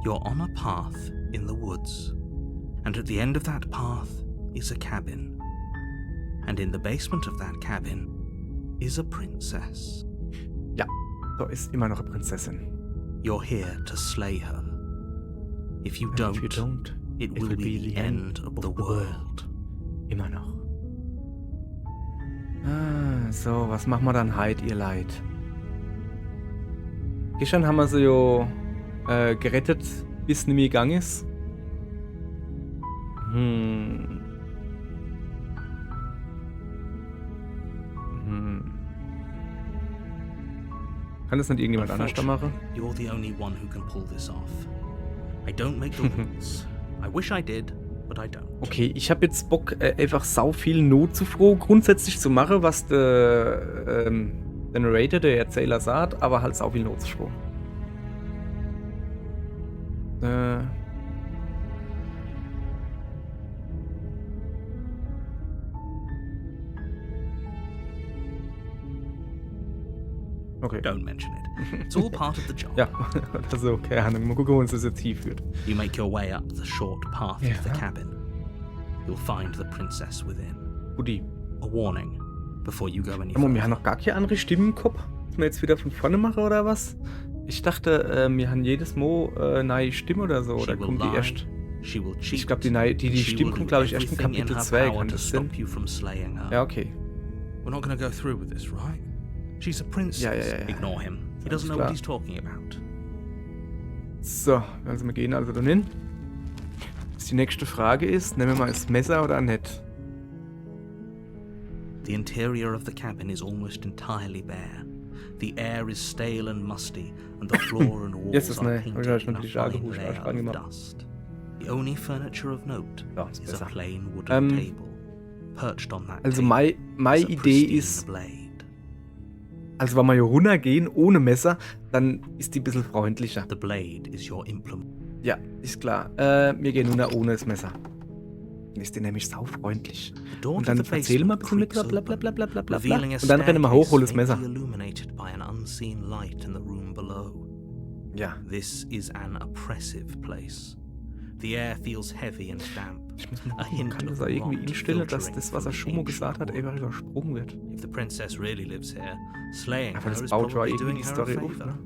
You're on a path in the woods, and at the end of that path is a cabin. And in the basement of that cabin is a princess. Ja, da ist immer noch eine Prinzessin. You're here to slay her. If you And don't, if you don't, it will be the end of the world. Immer noch. So, was machen wir dann heute, ihr Leid? Gestern haben wir sie ja gerettet, bis nimmie gegangen ist. Kann das nicht irgendjemand anders da machen? You're the only one who can pull this off. I don't make the rules. I wish I did, but I don't. Okay, ich habe jetzt Bock, einfach sau viel Notzufroh grundsätzlich zu machen, was der Narrator, der Erzähler, sagt, aber halt sau viel Notzufroh. Okay. Don't mention it. It's all part of the job. Ja, oder so, keine Ahnung. Mal gucken, wo uns das jetzt hinführt. You make your way up the short path Yeah. of the cabin. You'll find the princess within. Guti. A warning before you go any Aber wir haben further. noch gar keine andere Stimme im Kopf. Müssen wir jetzt wieder von vorne machen oder was? Ich dachte, wir haben jedes Mal eine neue Stimme oder so. Oder She will kommt die lie, erst? she will cheat, Ich glaube, die she Stimme will kommt, do glaube ich, erst in everything Kapitel her 2. power Kann to das Sinn? stop you from slaying her. Ja, okay. We're not going to go through with this, right? She's a princess. Ja. Ignore him. He Alles doesn't know klar. what he's talking about. So, also wir gehen also dann hin. Die nächste Frage ist, nehmen wir mal das Messer oder nicht? The interior of the cabin is almost entirely bare. The air is stale and musty, and the floor and walls Jetzt ist are ne, painted hab ich in schon a die fine Schale layer angemacht. of dust. The only furniture of note Ja, ist is a besser. plain wooden Ähm, table. Perched on that Also table meine is a Idee pristine ist, blade. also wenn wir hier runtergehen ohne Messer, dann ist die ein bisschen freundlicher. The blade is your implement. Ja, ist klar. Wir gehen runter ohne das Messer. Dann ist die nämlich saufreundlich. The door Und to dann the erzähl mal ein basement bisschen mit creaks bla bla bla open, bla bla bla bla. revealing a Und dann rennen wir hoch, hol das staircase Messer. faintly illuminated by an unseen light in the room below. Ja. This is an oppressive place. The air feels heavy and damp. Ich muss mal A gucken, hint kann of das auch irgendwie rot instellen, dass filtering das, was er from schon mal ancient gesagt hat, wood. einfach übersprungen wird. If the princess really lives here, slaying Aber her das is baut ja probably irgendwie doing die her a Story auf, favor. ne?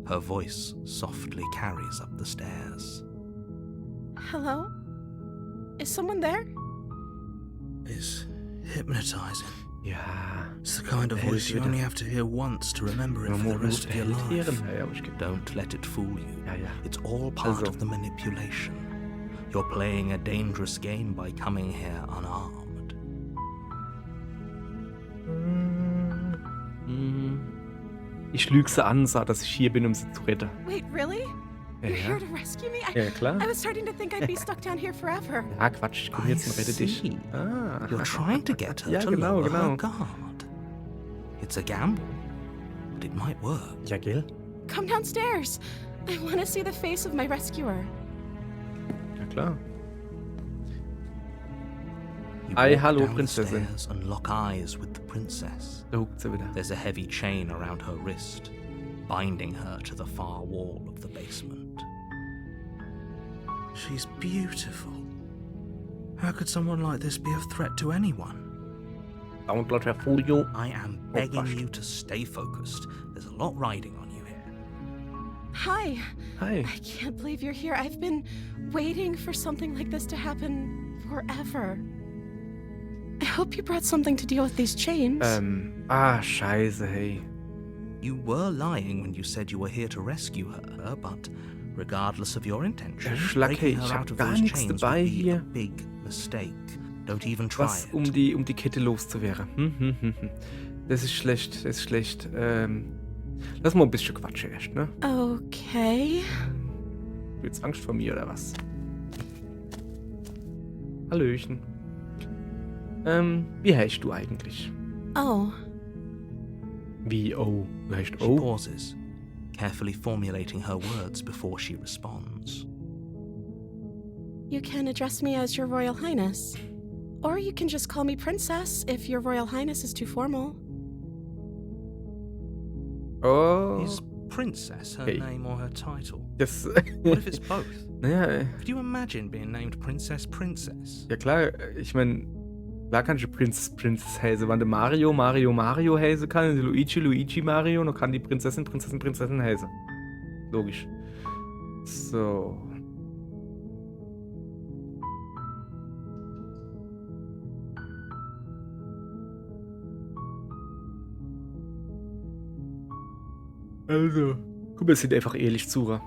Her voice softly carries up the stairs. Hello? Is someone there? It's hypnotizing. Ja. It's the kind of voice you only have to hear once to remember it Man for the muss rest of your life. irritieren. Ja, aber ich geb... Don't let it fool you. Ja. It's all part Also. of the manipulation. You're playing a dangerous game by coming here unarmed. Ich lüge sie an, sag, dass ich hier bin, um sie zu retten. Wait, really? Ja, You're here ja. to rescue me? Ja, klar. I was starting to think I'd be stuck down here forever. Ja, Quatsch, ich komme jetzt und rette dich. see. Ah. You're trying to get her Ja, to genau, lower genau. her guard. It's a gamble, but it might work. Ja, gell? Come downstairs. I want to see the face of my rescuer. Ja, klar. You Ei, walk hallo, down the Prinzessin. stairs and lock eyes with the princess. Da huckt sie wieder. There's a heavy chain around her wrist, binding her to the far wall of the basement. She's beautiful. How could someone like this be a threat to anyone? Download her Folio. I am begging fast. you to stay focused. There's a lot riding on you here. Hi. Hi. I can't believe you're here. I've been waiting for something like this to happen forever. I hope you brought something to deal with these chains. Scheiße, hey. You were lying when you said you were here to rescue her, but regardless of your intentions, Schlag, hey, breaking ich her hab out of gar those nichts chains dabei would be hier. a big mistake. Don't even try Was, it. um die Kette loszuwerden. Das ist schlecht, das ist schlecht. Lass mal ein bisschen quatschen erst, ne? Okay. Du hast Angst vor mir, oder was? Hallöchen. Wie heißt du eigentlich? Oh, Wie, oh? Du heißt She oh? pauses, carefully formulating her words before she responds. you can address me as Your Royal Highness. Or you can just call me Princess if Your Royal Highness is too formal. Oh. Is princess her Hey. name or her title? Das, What if it's both? naja, Could you imagine being named Princess? ja klar, ich meine, klar kann ich Prinzess heißen. Wenn der Mario heißen kann, und die Luigi Mario, dann kann die Prinzessin heißen. Logisch. So. Also. Guck mal, es sind einfach ehrlich zu.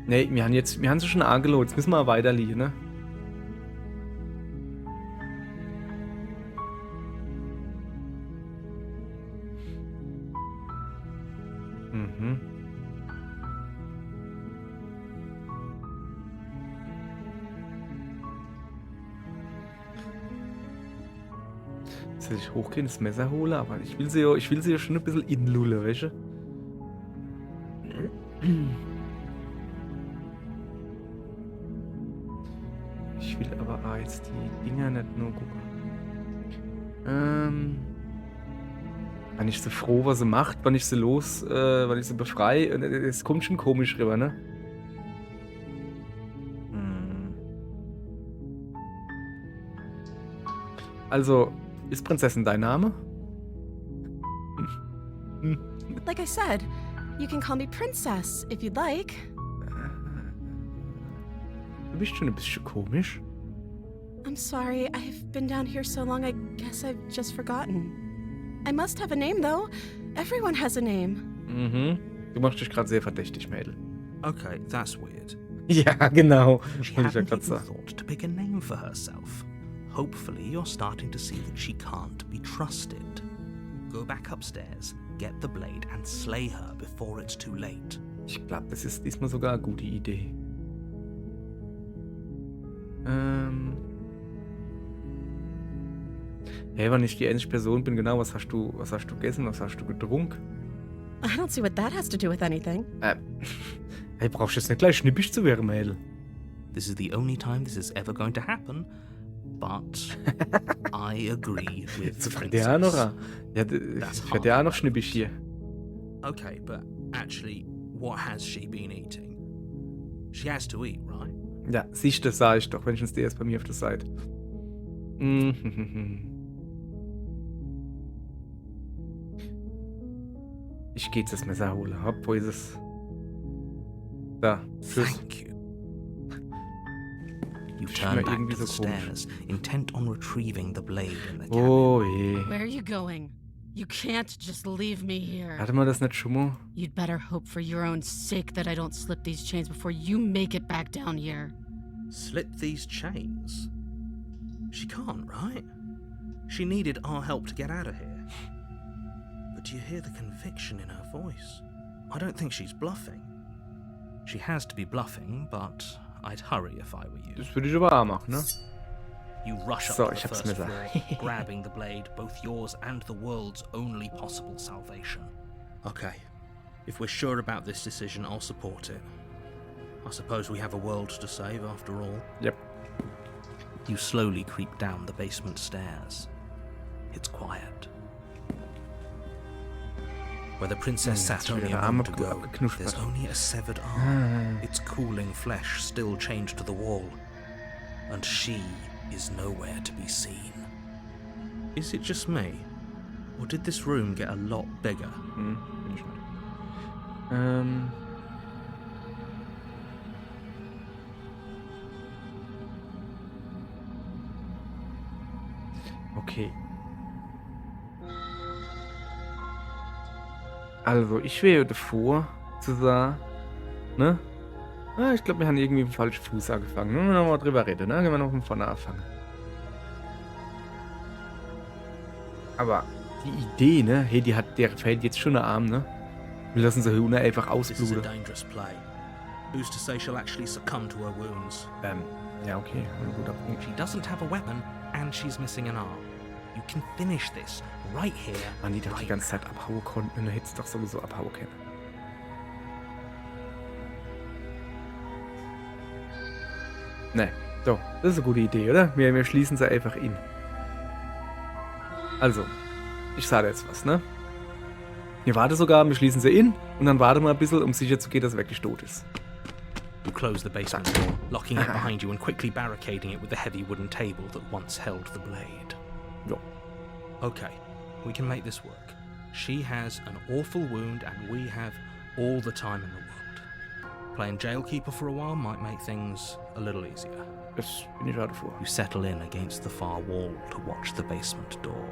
Nee, wir haben sie schon angelohnt. Jetzt müssen wir weiterliegen, ne? Mhm. Jetzt will ich hochgehen, das Messer holen, aber ich will sie ja schon ein bisschen inlullen, weißt du? Ich will aber jetzt die Dinger nicht nur gucken. Bin ich so froh, was sie macht, wenn ich sie wenn ich sie befreie. Es kommt schon komisch rüber, ne? Also, ist Prinzessin dein Name? Like I said, you can call me Princess if you'd like. Du bist schon ein bisschen komisch. I'm sorry, I've been down here so long, I guess I've just forgotten. I must have a name, though. Everyone has a name. Mhm. Du machst dich gerade sehr verdächtig, Mädel. Okay, that's weird. Ja, genau. She Wollte ich ja hadn't gerade even sagen. thought to pick a name for herself. Hopefully you're starting to see that she can't be trusted. Go back upstairs, get the blade and slay her before it's too late. Ich glaube, das ist diesmal sogar eine gute Idee. Hey, wenn ich die einzige Person bin, genau, was hast du gegessen, was hast du getrunken? I don't see what that has to do with anything. Hey, brauchst du jetzt nicht gleich schnippisch zu werden, Mädel? This is the only time this is ever going to happen, but I agree with Jetzt the fängt der auch noch princess. an. Ja, ich werde ja auch noch schnippisch hier. Okay, but actually, what has she been eating? She has to eat, right? Ja, siehst du, das sag ich doch, wenigstens der ist bei mir auf der Seite. Ich geh jetzt das Messer holen. Hopp, wo ist es? Da, Tschüss. Thank you. You Ist turn mir back irgendwie to the so komisch. stairs, intent on retrieving the blade in the cabin. Oh je. Where are you going? You can't just leave me here. Hatte man das nicht schon mal? You'd better hope for your own sake that I don't slip these chains before you make it back down here. Slip these chains? She can't, right? She needed our help to get out of here. But do you hear the conviction in her voice? I don't think she's bluffing. She has to be bluffing, but I'd hurry if I were you. Das würde ich aber auch machen, ne? You rush up So, to ich the hab's first mir floor, grabbing the blade, both yours and the world's only possible salvation. Okay, if we're sure about this decision, I'll support it. I suppose we have a world to save after all. Yep. You slowly creep down the basement stairs. It's quiet. Where the princess sat jetzt wieder only der a Arm moment ago, abgeknuspert. there's only a severed arm, its cooling flesh still chained to the wall, and she is nowhere to be seen. Is it just me, or did this room get a lot bigger? Bin ich nicht. Okay. Also, ich wäre davor zu sagen, ne? Ah, ich glaube, wir haben irgendwie im falschen Fuß angefangen. Wenn wir nochmal drüber reden, ne? Gehen wir noch von vorne anfangen. Aber die Idee, ne? Hey, der fällt jetzt schon der Arm, ne? Wir lassen sie Hühner einfach This is a ausbluten. dangerous play. Who's to say she'll actually succumb to her wounds? Ja, okay. Ein guter Punkt. She doesn't have a weapon, and she's missing an arm. You can finish this right here. Man, die doch die right ganze Zeit abhauen konnten, dann hätte es doch sowieso abhauen können. Ne, so, das ist eine gute Idee, oder? Wir schließen sie einfach in. Also, ich sage jetzt was, ne? Wir warten sogar, wir schließen sie in Und dann warte mal ein bisschen, um sicher zu gehen, dass er wirklich tot ist. You close the basement door, locking it behind you and quickly barricading it with the heavy wooden table that once held the blade. Ja. Okay, we can make this work. She has an awful wound and we have all the time in the world. Playing jailkeeper for a while might make things a little easier. Das bin ich gerade vor. You settle in against the far wall to watch the basement door.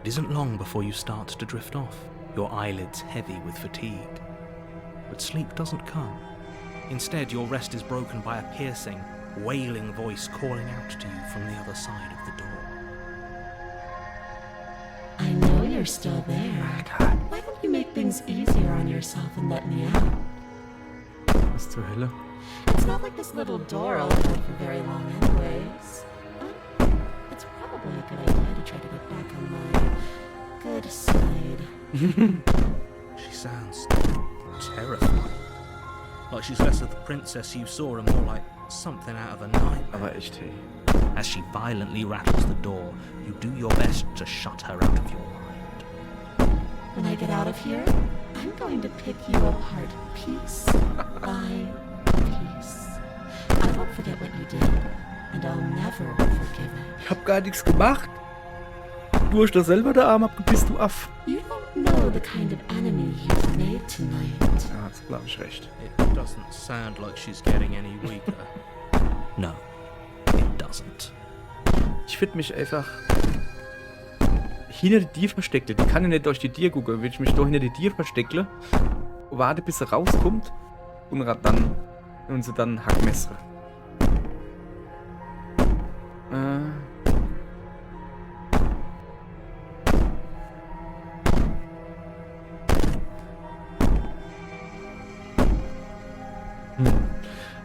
It isn't long before you start to drift off, your eyelids heavy with fatigue. But sleep doesn't come. Instead, your rest is broken by a piercing, wailing voice calling out to you from the other side of the door. I know you're still there. Why don't you make things easier on yourself and let me out? Was zur Hölle? It's not like this little door will hold for very long anyways. But it's probably a good idea to try to get back on my good side. She sounds terrifying. Like she's less of the princess you saw and more like something out of a nightmare. Aber echt, hey. As she violently rattles the door, you do your best to shut her out of your mind. When I get out of here, I'm going to pick you apart piece by piece. I won't forget what you did, and I'll never forgive it. Ich hab gar nichts gemacht. Du hast da selber den Arm abgepisst, du Aff. You don't know the kind of enemy you've made tonight. Ja, das glaube ich recht. It doesn't sound like she's getting any weaker. No, it doesn't. Ich würde mich einfach hinter die Tür verstecken. Die kann ja nicht durch die Tür gucken. Würde ich mich doch hinter die Tür verstecken, warte bis sie rauskommt und sie dann hackmessere.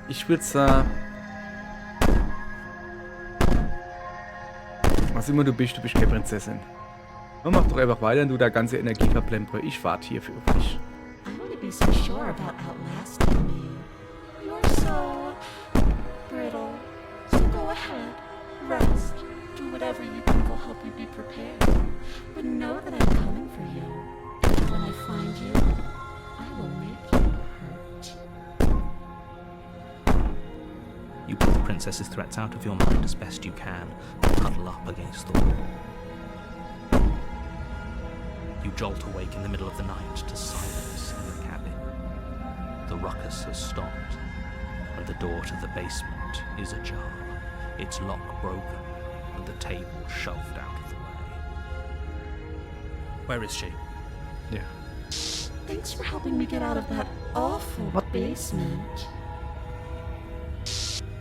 Ich würde sagen, was immer du bist keine Prinzessin. Man macht doch einfach weiter und du da ganze Energie verplempere. Ich warte hier für dich. I wouldn't be so sure about outlasting me. You're so brittle. So go ahead, rest, do whatever you think will help you be prepared. But know that I'm coming for you. And when I find you, I will make you hurt. You put the princess's threats out of your mind as best you can and huddle up against the wall. You jolt awake in the middle of the night to silence in the cabin. The ruckus has stopped, and the door to the basement is ajar, its lock broken, and the table shoved out of the way. Where is she? Ja. Thanks for helping me get out of that awful basement.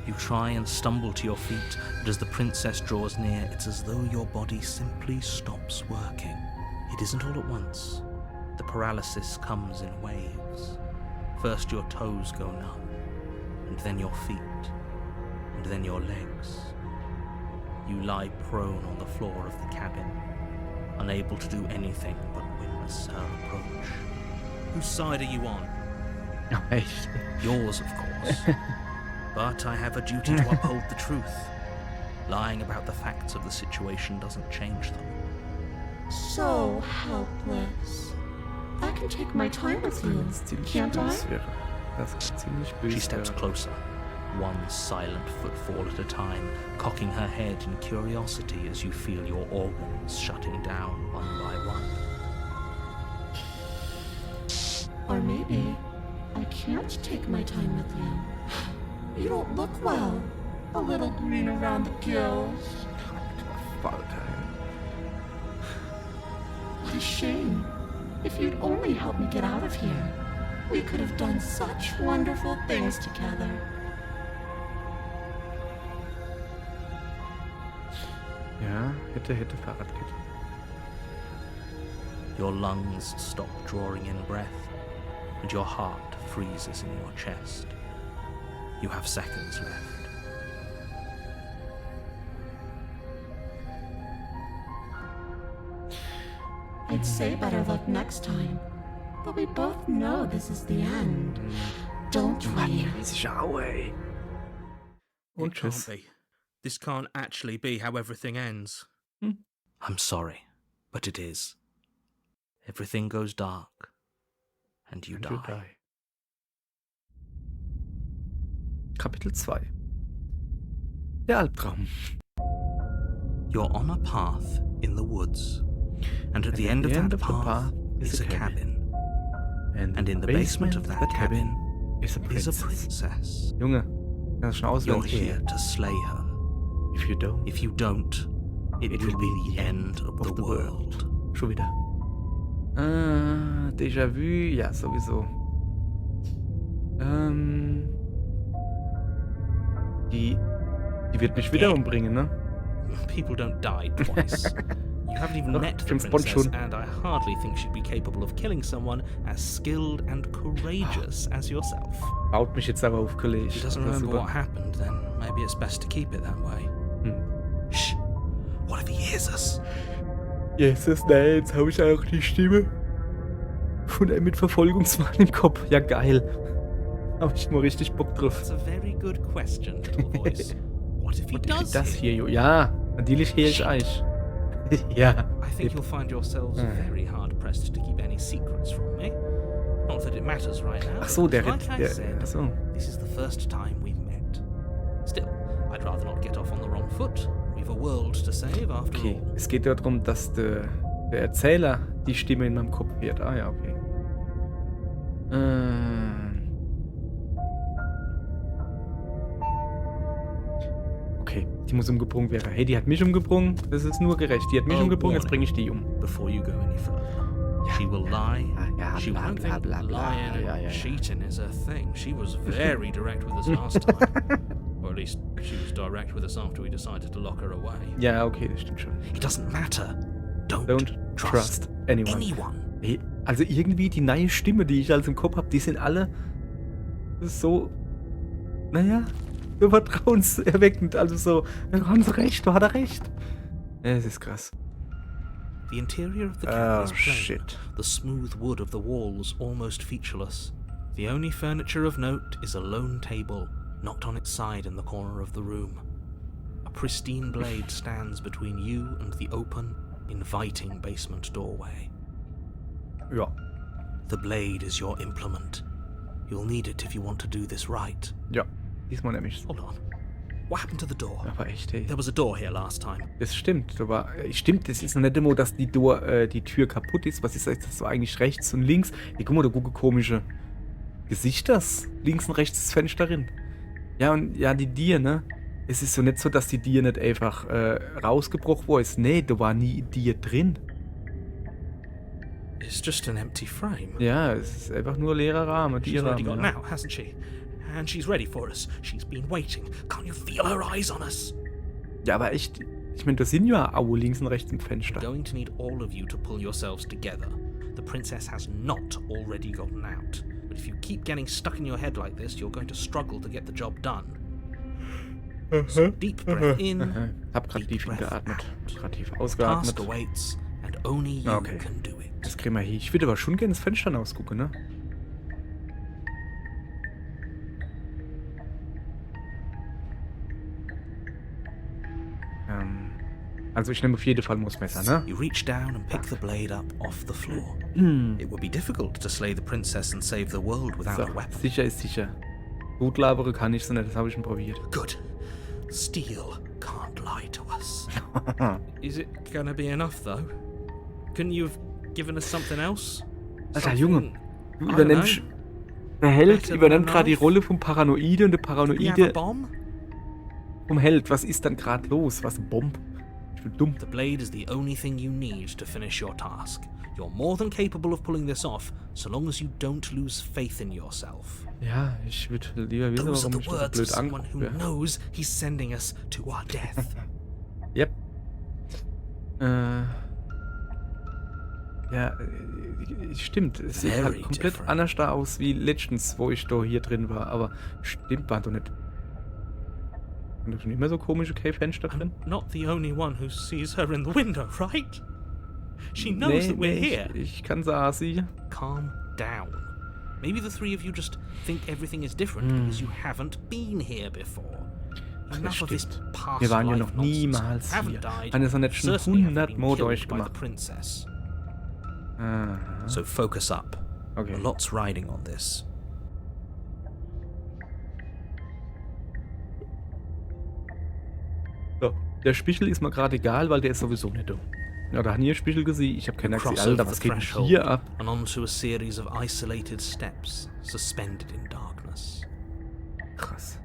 You try and stumble to your feet, but as the princess draws near, it's as though your body simply stops working. It isn't all at once. The paralysis comes in waves. First your toes go numb, and then your feet, and then your legs. You lie prone on the floor of the cabin, unable to do anything but witness her approach. Whose side are you on? Ja, echt. Yours, of course. But I have a duty to uphold the truth. Lying about the facts of the situation doesn't change them. So helpless. I can take my time with you, Das ist ziemlich can't I? böse wäre. Das ist ziemlich böse. She steps wäre. closer, one silent footfall at a time, cocking her head in curiosity as you feel your organs shutting down one by one. Or maybe I can't take my time with you. You don't look well. A little green around the gills. Alter. What a shame. If you'd only helped me get out of here, we could have done such wonderful things together. Ja, hätte Fahrradkette. Your lungs stop drawing in breath, and your heart freezes in your chest. You have seconds left. I'd say better luck next time, but we both know this is the end, don't we? Riesige Aue, ey. Und It can't tschüss. be. This can't actually be how everything ends. Hmm. I'm sorry, but it is. Everything goes dark, and you And die. you die. Kapitel 2. Der Albtraum. You're on a path in the woods, and at the end of that path is a cabin. And in the basement of that cabin is a is a princess. princess. Junge, das ist schon You're auswendig. here to slay her. If you don't, If you don't, it will be the end of the world. Schon wieder. Déjà-vu, ja, sowieso. Die wird mich wieder umbringen, ne? People don't die twice. You haven't even Doch, met the James Bond princess, schon. and I hardly think she'd be capable of killing someone as skilled and courageous as yourself. Haut mich jetzt aber If aufgelegt. she doesn't Das ist remember super. what happened, then maybe it's best to keep it that way. Shh! What if he hears us? Jesus, nein, jetzt habe ich auch die Stimme von einem mit Verfolgungswahn im Kopf. Ja, geil. Habe ich mal richtig Bock drauf. That's a very good question, little voice. What if he Und does das hear? hier, jo. Ja, natürlich höre ich euch. Ja. I think you'll find yourselves very hard pressed to keep any secrets from me. Not that it matters right now. Ach so, der like I said, ach so. this is the first time we've met. Still, I'd rather not get off on the wrong foot. We've a world to save after Okay, all. es geht ja darum, dass der Erzähler die Stimme in meinem Kopf hört. Ah ja, okay. Okay, die muss umgebracht werden. Hey, die hat mich umgebracht. Das ist nur gerecht. Die hat mich Oh, umgebracht, jetzt warning. bringe ich die um. Before you go any further, she will lie. Ja, She bla, won't bla, think bla, bla. lying Ja, and ja, ja. cheating is her thing. She was very direct with us last time. Or at least she was direct with us after we decided to lock her away. Ja, okay, das stimmt schon. It doesn't matter. Don't Trust anyone. anyone. Hey, also irgendwie die neue Stimme, die ich als im Kopf habe, die sind alle so, naja, so vertrauenserweckend. Also so, da haben sie recht, da hat er recht. Ja, es ist krass. The interior of the cabin is plain. Shit. The smooth wood of the walls almost featureless. The only furniture of note is a lone table, knocked on its side in the corner of the room. A pristine blade stands between you and the open, inviting basement doorway. Ja. The blade is your implement. You'll need it if you want to do this right. Ja, diesmal nämlich. Hold on. What happened to the door? Aber echt, hey. There was a door here last time. Das stimmt, aber stimmt, das ist noch nicht immer, dass die Tür kaputt ist. Was ist das so eigentlich rechts und links? Hey, guck mal, da gucke komische Gesichter. Links und rechts das Fenster drin. Ja, und ja, die Tier, ne? Es ist so nicht so, dass die Tier nicht einfach rausgebrochen worden ist. Nee, da war nie Tier drin. It's just an empty frame. Ja, es ist einfach nur leerer Rahmen, She's already Tierrahmen. got Ja. now, hasn't she? And she's ready for us. She's been waiting. Can't you feel her eyes on us? Ja, aber echt, ich meine, da sind ja Aue links und rechts im Fenster. Going to need all of you to pull yourselves together. The princess has not already gotten out. But if you keep getting stuck in your head like this, you're going to struggle to get the job done. So deep breath in, Hab grad deep tief breath geatmet. out. Grad tief Task ausgeatmet. awaits, and only you Okay. can do it. Das kriegen wir hier. Ich würde aber schon gerne ins Fenster ausgucken, ne? Also ich nehme auf jeden Fall Mussmesser, ne? You reach down and pick the blade up off the floor. It would be difficult to slay the princess and save the world without So, a weapon. sicher ist sicher. Gut labere kann ich so nicht, das habe ich schon probiert. Good. Steel can't lie to us. Is it gonna be enough, though? Couldn't you have given us something else? Alter, Something- Junge, du I don't übernimmst... know. Der Held Better übernimmt than gerade die enough. Rolle vom Paranoide und der Do we have a Paranoide bomb? vom Held. Was ist dann gerade los? Was, Bomb? Ich bin dumm. The blade is the only thing you need to finish your task. You're more than capable of pulling this off, so long as you don't lose faith in yourself. Ja, ich würde lieber wissen, Those are warum the ich das so words of blöd someone who angucke. knows he's sending us to our death. Yep. Ja, stimmt. Es sieht Very halt komplett different. anders da aus wie letztens, wo ich da hier drin war. Aber stimmt, war doch nicht. Sind da schon immer so komische Cave-Fenster drin? I'm not the only one who sees her in the window, right? She knows that we're here. Ich kann sagen, sie. Calm down. Maybe the three of you just think everything is different because you haven't been here before. Enough of this stimmt. past Wir waren ja life noch nonsense. niemals Haven't hier. died. Haben das noch nicht schon Certainly haven't 100 been Mal killed by the durchgemacht. princess. Aha. So focus up. Okay. A lot's riding on this. So, der Spichel ist mir gerade egal, weil der ist sowieso nicht dumm. Ja, da haben hier Spichel gesehen. Ich habe keinen You gesehen. cross Alter, over was the geht denn threshold hier ab? and onto a series of isolated steps, suspended in darkness. Krass.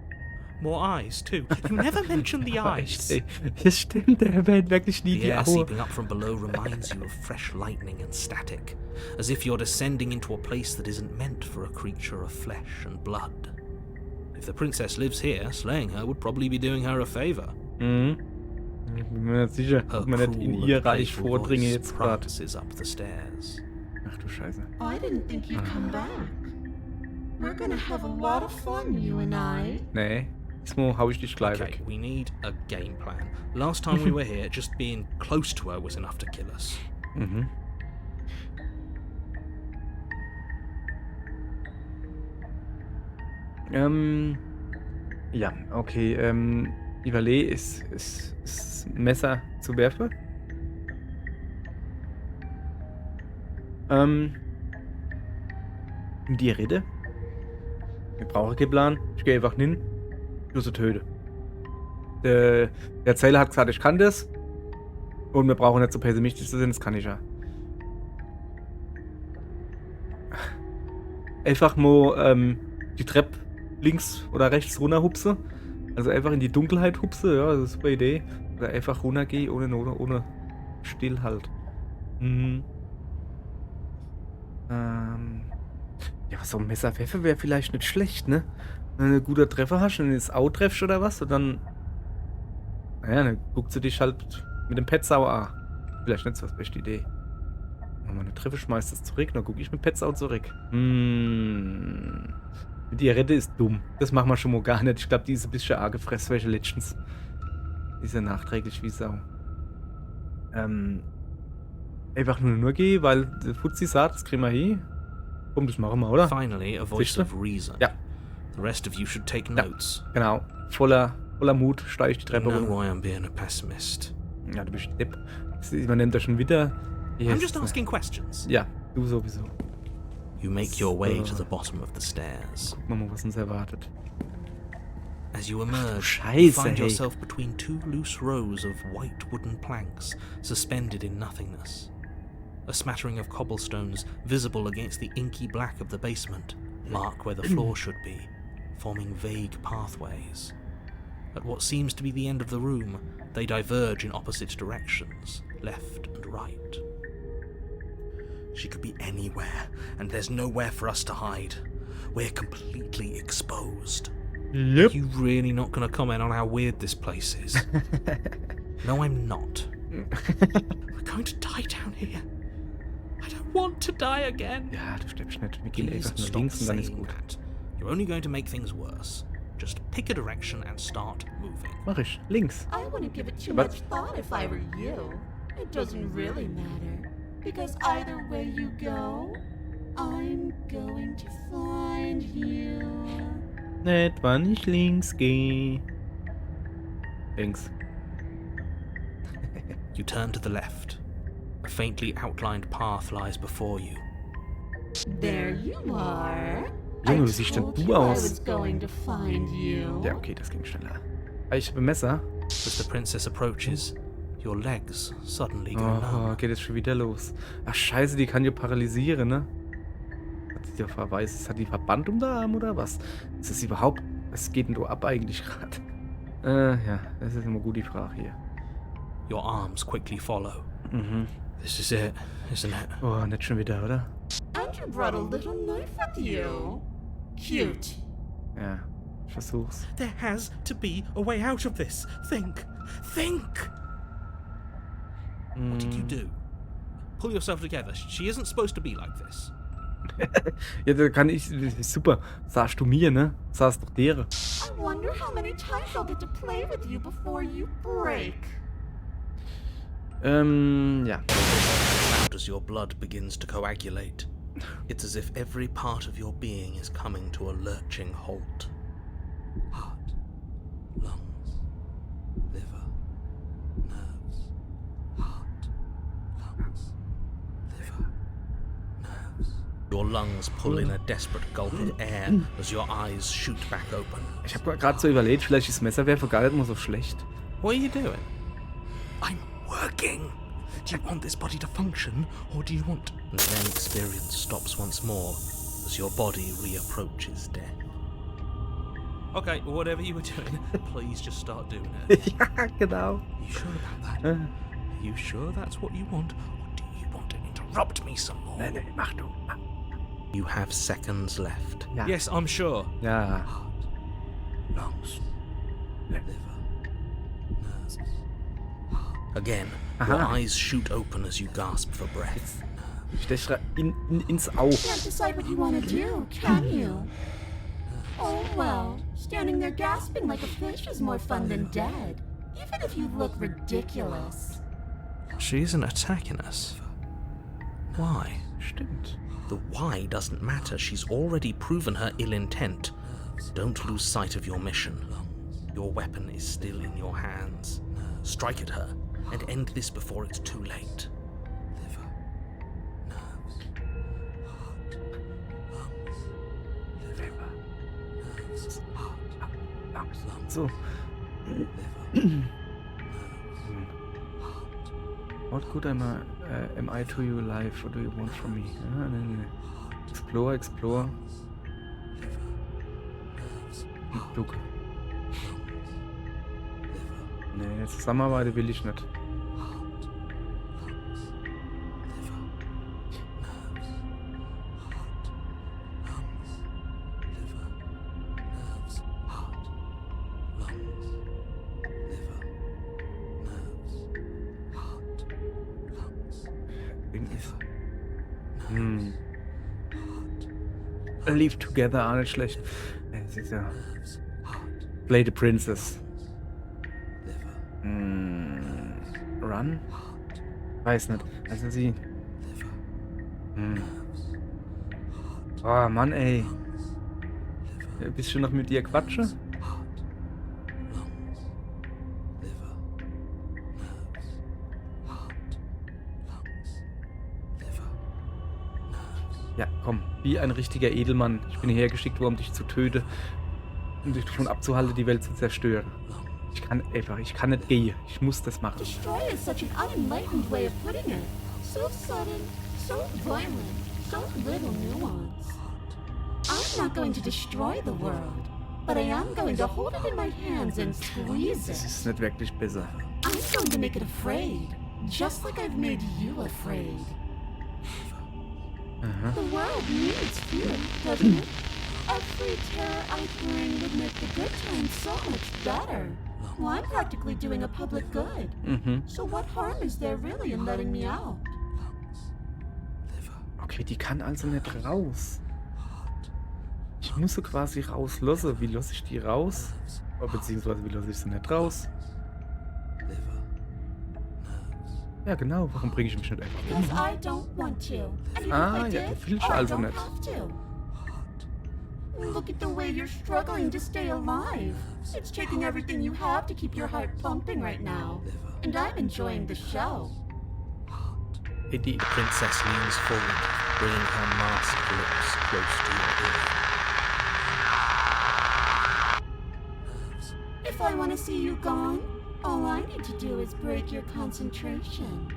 More eyes, too. You never mention the eyes. Ey, das stimmt, der erwähnt wirklich nie The die air Aue. seeping up from below reminds you of fresh lightning and static, as if you're descending into a place that isn't meant for a creature of flesh and blood. If the princess lives here, slaying her would probably be doing her a favor. Mhm. Ich bin mir nicht sicher, Her ob man nicht in cruel ihr and Reich playful vordringe voice jetzt gerade. prances up the stairs. Ach du Scheiße. I didn't think you'd come back. We're gonna have a lot of fun, you and I. Nee, diesmal hau ich dich gleich Okay, weg. we need a game plan. Last time we were here, just being close to her was enough to kill us. Mhm. Ja, okay, Ivalet ist Messer zu werfen. Die Rede. Wir brauchen keinen Plan. Ich gehe einfach hin. Du sie töte. Der Erzähler hat gesagt, ich kann das. Und wir brauchen nicht so pessimistisch zu sein, das kann ich ja. Einfach mal die Treppe links oder rechts runterhupse. Also einfach in die Dunkelheit hupse, ja, das ist eine super Idee. Oder einfach runtergehen ohne Stillhalt. Mhm. Ja, was so ein Messerpfeffer wäre vielleicht nicht schlecht, ne? Wenn du einen guten Treffer hast und ins Au treffst oder was, und dann. Naja, dann guckst du dich halt mit dem Petsau an. Vielleicht nicht so die beste Idee. Wenn man eine Treffer schmeißt das zurück, dann gucke ich mit Petsau zurück. Die Rette ist dumm. Das machen wir schon mal gar nicht. Ich glaube, die ist ein bisschen arg gefressen, welche Legends. Die ist ja nachträglich wie Sau. Einfach nur gehen, weil der Fuzzi sagt, das kriegen wir hin. Komm, das machen wir, oder? Finally, a voice Siehst du? of reason. Ja. The rest of you should take Ja. notes. Genau. Voller Mut steige ich die You Treppe know runter. why I'm being a pessimist. Ja, du bist Depp. Man nennt das schon wieder. I'm just asking questions. Ja, du sowieso. You make your way to So. the bottom of the stairs. Guck mal, was uns erwartet. As you emerge, you Scheiße, find ey. yourself between two loose rows of white wooden planks suspended in nothingness. A smattering of cobblestones visible against the inky black of the basement mark where the floor should be, forming vague pathways. At what seems to be the end of the room, they diverge in opposite directions, left and right. She could be anywhere, and there's nowhere for us to hide. We're completely exposed. Yep. Are you really not going to comment on how weird this place is? No, I'm not. We're going to die down here. I don't want to die again. Ja, du stirbst nicht. Wir gehen Please einfach nur stop links und dann ist saying gut. that. You're only going to make things worse. Just pick a direction and start moving. Mach ich. Links. I wouldn't give it too But- much thought if I were you. It doesn't really matter. Because either way you go, I'm going to find you. Nicht, wann ich links gehe. Links. You turn to the left. A faintly outlined path lies before you. There you are. Junge, I wie siehst denn told du you I aus? was going to find you. Ja, okay, das ging schneller. Ich habe ein Messer. As the princess approaches, your legs suddenly go Oh, numb. geht jetzt schon wieder los. Ach, scheiße, die kann ja paralysieren, ne? Hat sie ja verweist. Hat die Verband um den Arm oder was? Ist das überhaupt... Was geht denn da ab eigentlich gerade? Ja, das ist immer gut die Frage hier. Your arms quickly follow. Mhm. This is it, isn't it? Oh, nicht schon wieder, oder? And you brought a little knife with you. Cute. Ja, ich versuch's. There has to be a way out of this. Think. Think! What did you do? Pull yourself together. She isn't supposed to be like this. Ja, da kann ich... Super. Sagst du mir, ne? Sagst doch dere. I wonder how many times I'll get to play with you before you break. Ja. Sound as your blood begins to coagulate. It's as if every part of your being is coming to a lurching halt. Heart, lungs, liver, nerves. Heart, lungs, liver, nerves. Your lungs pull in a desperate gulp of air as your eyes shoot back open. Ich habe gerade so überlegt, vielleicht ist das Messerwerfen gar nicht mal so schlecht. What are you doing? I'm working. Do you want this body to function, or do you want... And then experience stops once more as your body reapproaches death. Okay, whatever you were doing, please just start doing it. Ja, genau. Are you sure about that? Are you sure that's what you want, or do you want to interrupt me some more? Nee, mach du. You have seconds left. Ja. Yes, I'm sure. Ja. Lungs. Ja. Again, Aha. your eyes shoot open as you gasp for breath. Stech ins Auge. Can't decide what you want to do, can you? Oh well, standing there gasping like a fish is more fun than dead, even if you look ridiculous. She isn't attacking us. Why? Stimmt. The why doesn't matter. She's already proven her ill intent. Don't lose sight of your mission. Your weapon is still in your hands. Strike at her and end this before it's too late. So. What good am I to you life? What do you want from me? Ah, nee. Explore. Look. Nee, Zusammenarbeit will ich nicht. Live together, auch nicht schlecht. Es ist ja. Play the Princess. Run? Weiß nicht. Also sie. Oh Mann, ey. Bist du noch mit dir quatsche? Ja, komm, wie ein richtiger Edelmann. Ich bin hierher geschickt worden, um dich zu töten, um dich davon abzuhalten, die Welt zu zerstören. Ich kann nicht gehen. Ich muss das machen. Destroy is such an unenlightened way of putting it. So sudden, so violent, so little nuance. I'm not going to destroy the world, but I am going to hold it in my hands and squeeze Das it. ist nicht wirklich besser. I'm going to make it afraid, just like I've made you afraid. The world needs fear, doesn't it? Every terror I bring would make the good times so much better. Well, I'm practically doing a public good. So what harm is there really in letting me out? Okay, die kann also nicht raus. Ich muss sie quasi rauslassen. Wie lasse ich die raus? Beziehungsweise wie lasse ich sie nicht raus? Ja genau, warum bringe ich mich nicht einfach Because I don't want to. And even Ah, if I ja, did, willst du I also don't nicht. have to. Look at the way you're struggling to stay alive. It's taking everything you have to keep your heart pumping right now. And I'm enjoying the show. Ey, die The princess leans forward, bringing her masked lips close to your ear. If I want to see you gone, all I need to do is break your concentration.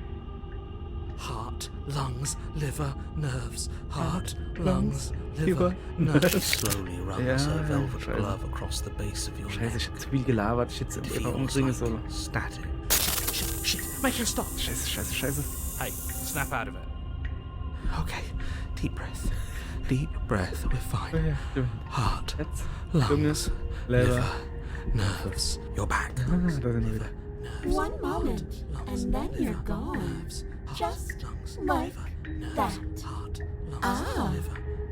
Heart, lungs, liver, nerves. Heart, lungs, liver, nerves. She slowly runs her velvet Scheiße. glove across the base of your Scheiße, neck. ich hab zu viel gelabert. Ich hätte It sie einfach feels umbringen sollen. like static. Shit, make her stop. Scheiße. Hey, snap out of it. Okay, deep breath. Deep breath, we're fine. Ja, stimmt. Heart, Jetzt. lungs, Leber. liver, nerves. You're back. Da sind wir wieder. One moment, and then you're gone. Just like that. Ah,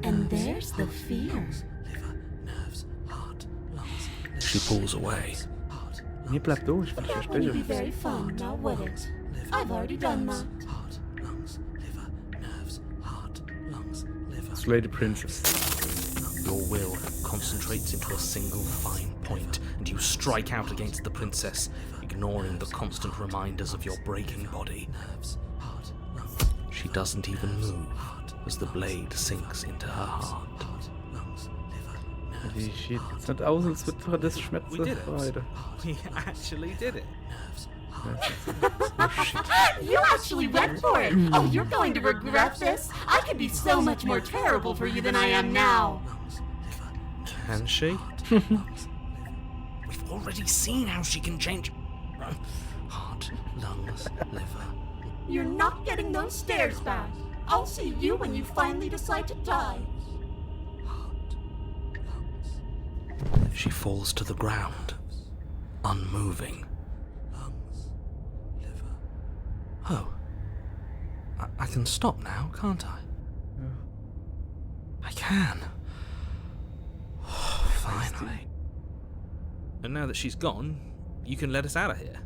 and there's the fear. She pulls away. Nee, bleib da, ich will dich That wouldn't be versprechen. very fun, now would it? I've already done that. Slay the Princess. Your will concentrates into a single fine point, and you strike out against the princess, ignoring the constant reminders of your breaking body. She doesn't even move, as the blade sinks into her heart. Die sieht jetzt nicht aus, als würde das schmerzen. We did it. Beide. We actually did it. Oh shit. You actually went for it! Oh, you're going to regret this! I could be so much more terrible for you than I am now! Can she? We've already seen how she can change heart, lungs, liver. You're not getting those stairs back. I'll see you when you finally decide to die. She falls to the ground, unmoving. Oh. I can stop now, can't I? I can. Finally. And now that she's gone, you can let us out of here.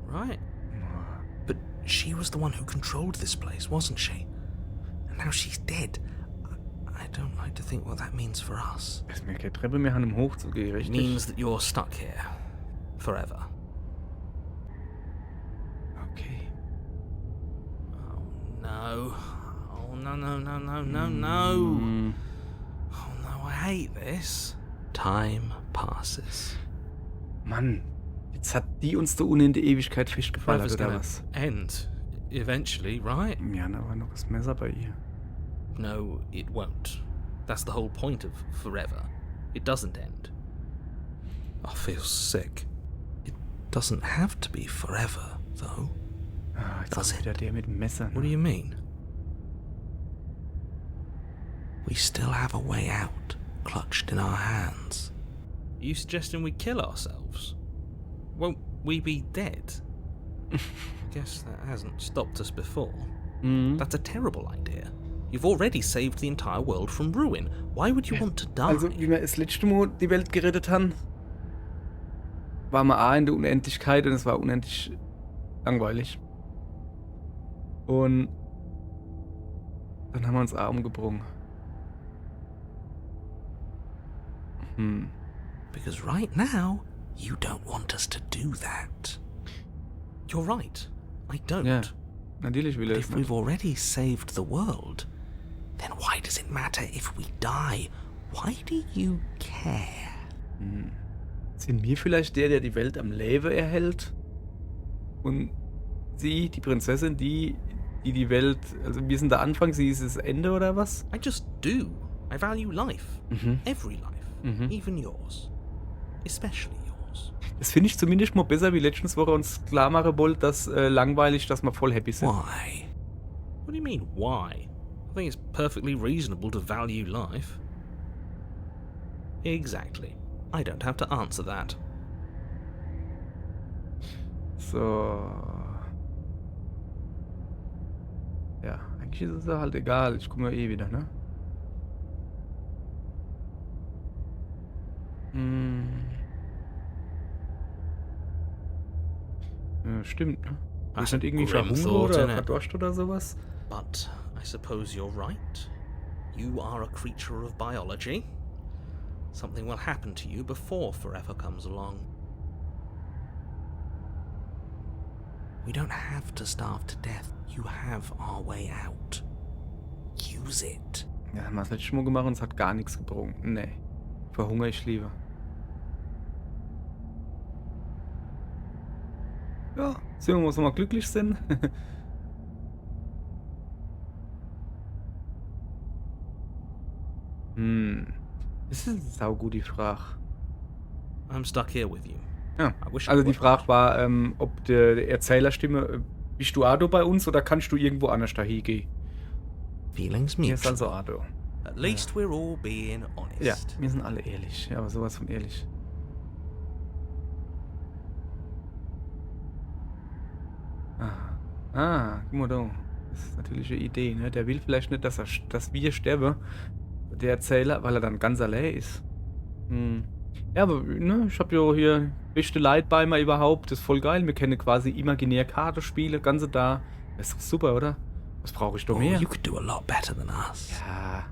Right? But she was the one who controlled this place, wasn't she? And now she's dead. I don't like to think what that means for us. Es mir keine Treppe mehr haben, um hochzugehen, It richtig? means that you're stuck here. Forever. Okay. Oh no. Oh no, no, no, no, no, no. Oh no, I hate this. Time passes. Mann, jetzt hat die uns da unten in die Ewigkeit festgeballert, Forever's oder gonna was? end. Eventually, right? Ja, da war noch das Messer bei ihr. No, it won't. That's the whole point of forever. It doesn't end. I feel sick. It doesn't have to be forever, though. Ah, jetzt Does ist wieder der mit dem Messer. What do you mean? We still have a way out, clutched in our hands. Are you suggesting we kill ourselves? Won't we be dead? I guess that hasn't stopped us before. That's a terrible idea. You've already saved the entire world from ruin. Why would you want to die? Also, wie wir das letzte Mal die Welt gerettet haben, waren wir A in der Unendlichkeit und es war unendlich langweilig. Und dann haben wir uns A umgebrungen. Because right now, you don't want us to do that. You're right. I don't. Ja, natürlich will er But es if nicht. we've already saved the world, then why does it matter if we die? Why do you care? Sind wir vielleicht der die Welt am Leben erhält? Und sie, die Prinzessin, die Welt, also wir sind der Anfang, sie ist das Ende oder was? I just do. I value life. Every life. Even yours. Especially yours. Das finde ich zumindest mal besser, wie letztens Woche uns klar machen wollte, dass langweilig, dass wir voll happy sind. Why? What do you mean, why? I think it's perfectly reasonable to value life. Exactly. I don't have to answer that. So. Ja, eigentlich ist es ja halt egal. Ich komme ja eh wieder, ne? Ja, stimmt, ne? That's Ist nicht a irgendwie grim verhungert thought, oder innit? verdoscht oder sowas? But I suppose you're right. You are a creature of biology. Something will happen to you before forever comes along. We don't have to starve to death. You have our way out. Use it. Ja, haben wir das letzte Mal gemacht und es hat gar nichts gebrungen. Nee. Verhungere ich lieber. Ja, sehen wir, was wir mal glücklich sind. Das ist eine saugute Frage. I'm stuck here with you. Ja. I wish I Also die would. Frage war, ob der Erzählerstimme, bist du Ado bei uns oder kannst du irgendwo anders dahin gehen? Feelings Mir ist mutual. also Ado. At least we're all being honest. Ja, wir sind alle ehrlich. Ja, aber sowas von ehrlich. Guck mal da. Das ist natürlich eine Idee, ne? Der will vielleicht nicht, dass wir sterben, der Erzähler, weil er dann ganz allein ist. Ja, aber ne, ich habe ja hier beste Leid bei mir überhaupt. Das ist voll geil. Wir können quasi imaginär Karte spielen, ganze da. Das ist doch super, oder? Was brauche ich doch Oh, mehr? you could do a lot better than us. Ja,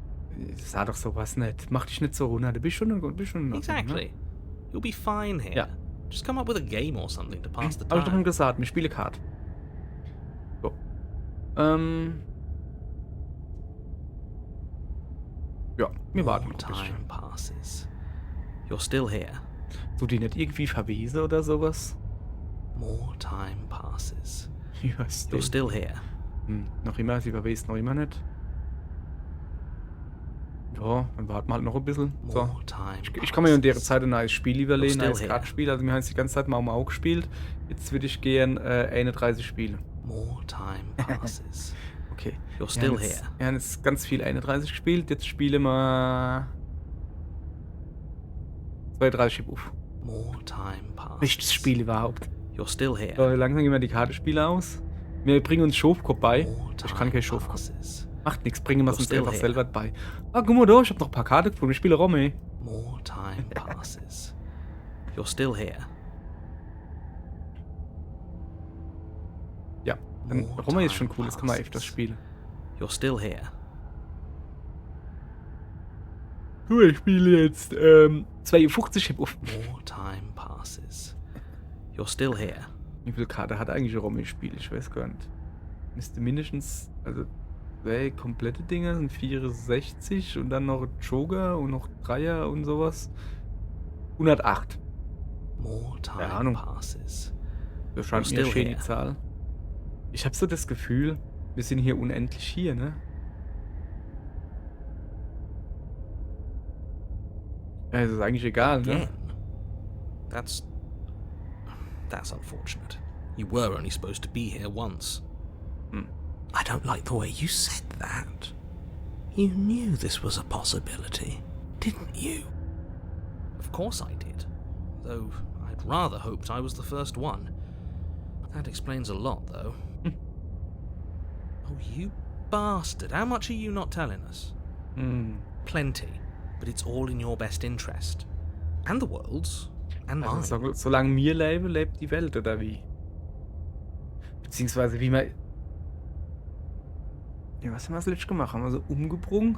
sag doch sowas nicht. Mach dich nicht so runter. Du bist schon in Ordnung, ne? Exactly. You'll be fine here. Ja. Just come up with a game or something to pass the Hab ich doch schon time. gesagt, wir spielen Karte. So. Wir warten More noch ein bisschen. time passes. You're still here. So die nicht irgendwie verwiesen oder sowas? More time passes. You're You're still here. Noch immer, sie verwest noch immer nicht. Ja, dann warten wir halt noch ein bisschen. So. More time Ich kann mir in der passes. Zeit ein neues Spiel überlegen, ein Still neues here. Kartenspiel. Also wir haben jetzt die ganze Zeit Mau gespielt. Jetzt würde ich gern 31 spielen. More time passes. Okay. You're still here. Wir haben jetzt ganz viel 31 gespielt. Jetzt spielen wir 32 Chip auf. More time passes. Nichts Spiel überhaupt. You're still So, here. langsam gehen wir die Kartenspiele aus. Wir bringen uns Schofkopf bei. More Ich kann time kein Schofkopf. passes. Macht nichts, bringen wir es You're uns still einfach here. selber bei. Ah, guck mal da, ich hab noch ein paar Karten gefunden. Ich spiele Romme. More time passes. You're still here. Ja, dann More Romme ist schon time cool, das kann man passes. öfters spielen. You're still here. Cool, ich spiele jetzt 52 Chip auf. More time passes. You're still here. Wie viele Karten hat eigentlich Romme gespielt? Ich weiß gar nicht. Müsste mindestens, also 2 komplette Dinger sind 64 und dann noch Joker und noch Dreier und sowas. 108. More time Ahnung. passes. Das scheint You're mir still schön die here. Zahl. Ich habe so das Gefühl, wir sind hier unendlich hier, ne? Ja, es ist eigentlich egal, ne? Again. That's unfortunate. You were only supposed to be here once. Hm. I don't like the way you said that. You knew this was a possibility, didn't you? Of course I did. Though I'd rather hoped I was the first one. That explains a lot, though. Oh, you bastard. How much are you not telling us? Hm. Plenty. But it's all in your best interest. And the world's. And mine. Also, solange wir leben, lebt die Welt, oder wie? Beziehungsweise wie man... Ja, was haben wir das letzte gemacht? Haben wir so umgebrungen?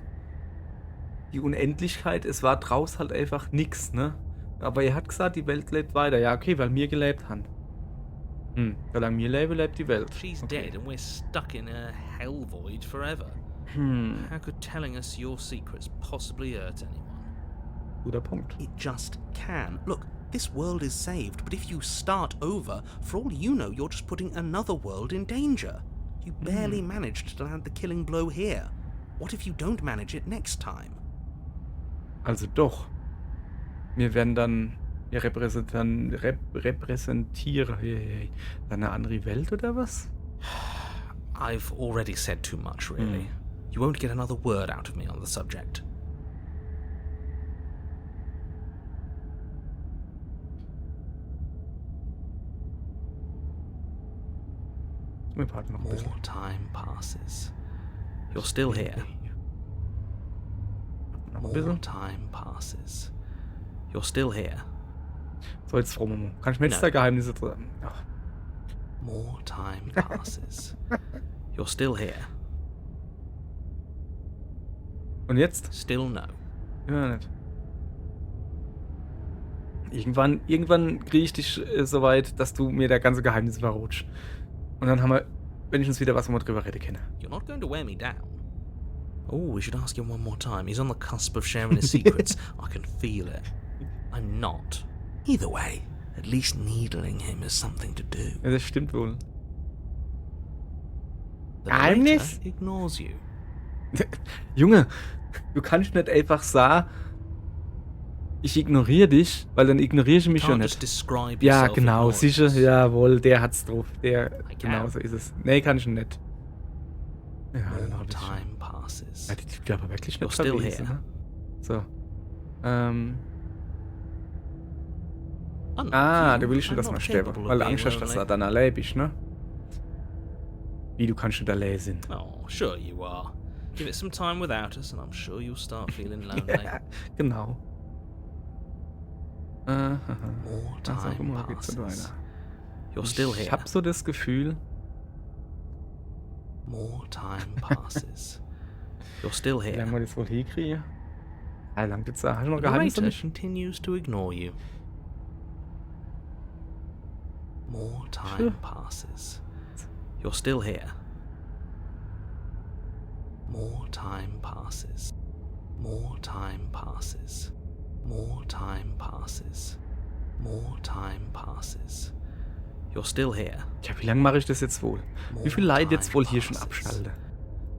Die Unendlichkeit, es war draus halt einfach nix, ne? Aber er hat gesagt, die Welt lebt weiter. Ja, okay, weil wir gelebt haben. Solange wir leben, lebt die Welt. She's Okay. dead and we're stuck in a hell void forever. How could telling us your secrets possibly hurt anyone? Guter Punkt. It just can. Look, this world is saved, but if you start over, for all you know, you're just putting another world in danger. You barely managed to land the killing blow here. What if you don't manage it next time? Also doch. Wir werden dann... Wir repräsentieren dann eine andere Welt, oder was? I've already said too much, really. You won't get another word out of me on the subject. Wir warten noch ein bisschen. More time passes. You're still here. Noch ein More bisschen. time passes. You're still here. So, jetzt froh, Momo. Kann ich mir jetzt No. da Geheimnisse drin? Ach, More time passes. You're still here. und jetzt? Still no. Ja, nicht. Irgendwann kriege ich dich so weit, dass du mir der ganze Geheimnis verrutscht. Und dann haben wir wenigstens wieder was, wo wir drüber reden können. You're not going to wear me down. Oh, we should ask him one more time. He's on the cusp of sharing his secrets. I can feel it. I'm not. Either way, at least needling him is something to do. Ja, das stimmt wohl. The Geheimnis? narrator ignores you. Junge, du kannst nicht einfach sagen, ich ignoriere dich, weil dann ignoriere ich mich Can't schon just nicht. describe Ja, yourself genau, ignorance. sicher, jawohl, der hat's drauf. Der, I genau can. so ist es. Nee, kann ich nicht. Ja, dann More hab ich schon. time passes. Ja, die tut aber wirklich You're nicht still verwiesen, here. ne? So. Unlike Du you, willst schon, I'm dass not man sterbe, capable of weil du being Angst hast, dass lonely. er dann allein bist, ne? Wie, du kannst nicht allein sein? Oh, sure you are. Give it some time without us, and I'm sure you'll start feeling lonely. Genau. More Also, guck time mal, geht's dann passes. weiter. You're still Ich here. hab so das Gefühl, More time passes. You're still wie here. lange wir das wohl hinkriegen. Ah, lang jetzt hast du noch The Geheimnisse narrator nicht? continues to ignore you. More time passes. You're still here. More time passes. More time passes. More time passes. More time passes. You're still here. Tja, wie lange mache ich das jetzt wohl? Wie viel Leid jetzt wohl hier schon abschalte?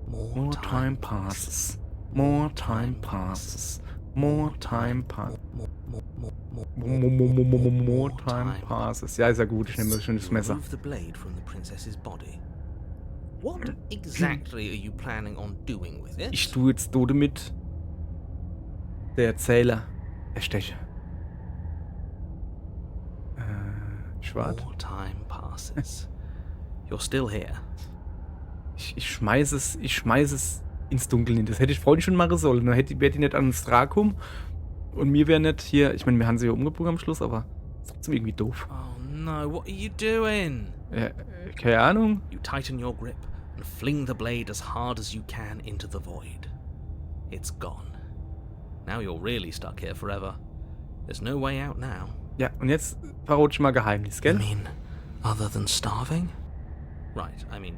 More time passes. More time passes. More time passes. More time passes. Ja, ist ja gut. Ich nehme schon das Messer. Remove the blade from the princess's body. What exactly are you planning on doing with it? Ich tue jetzt Tode mit. Der Erzähler. Ersteche. Schwarz. More time passes. You're still here. Ich schmeiß es ins Dunkel hin. Das hätte ich vorhin schon machen sollen. Dann wäre die nicht ans Drakum. Und mir wäre nicht hier. Ich meine, wir haben sie ja umgebracht am Schluss, aber ist trotzdem irgendwie doof. Oh no, what are you doing? Keine Ahnung. You tighten your grip and fling the blade as hard as you can into the void. It's gone. Now you're really stuck here forever. There's no way out now. Ja, und jetzt verrate ich mal Geheimnis, I gell? mean, other than starving? Right, I mean,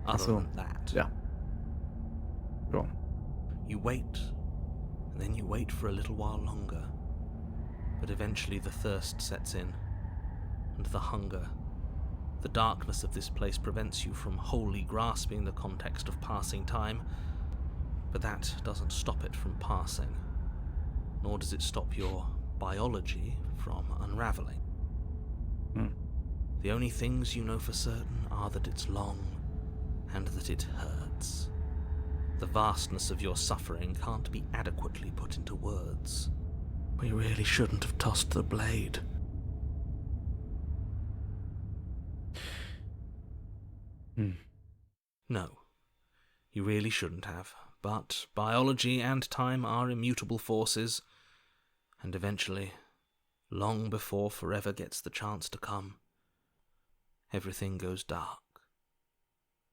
other so. than that. Ja. So. You wait, and then you wait for a little while longer. But eventually the thirst sets in, and the hunger. The darkness of this place prevents you from wholly grasping the context of passing time, but that doesn't stop it from passing, nor does it stop your biology from unraveling. The only things you know for certain are that it's long and that it hurts. The vastness of your suffering can't be adequately put into words. We really shouldn't have tossed the blade. No, you really shouldn't have. But biology and time are immutable forces, and eventually, long before forever gets the chance to come, everything goes dark,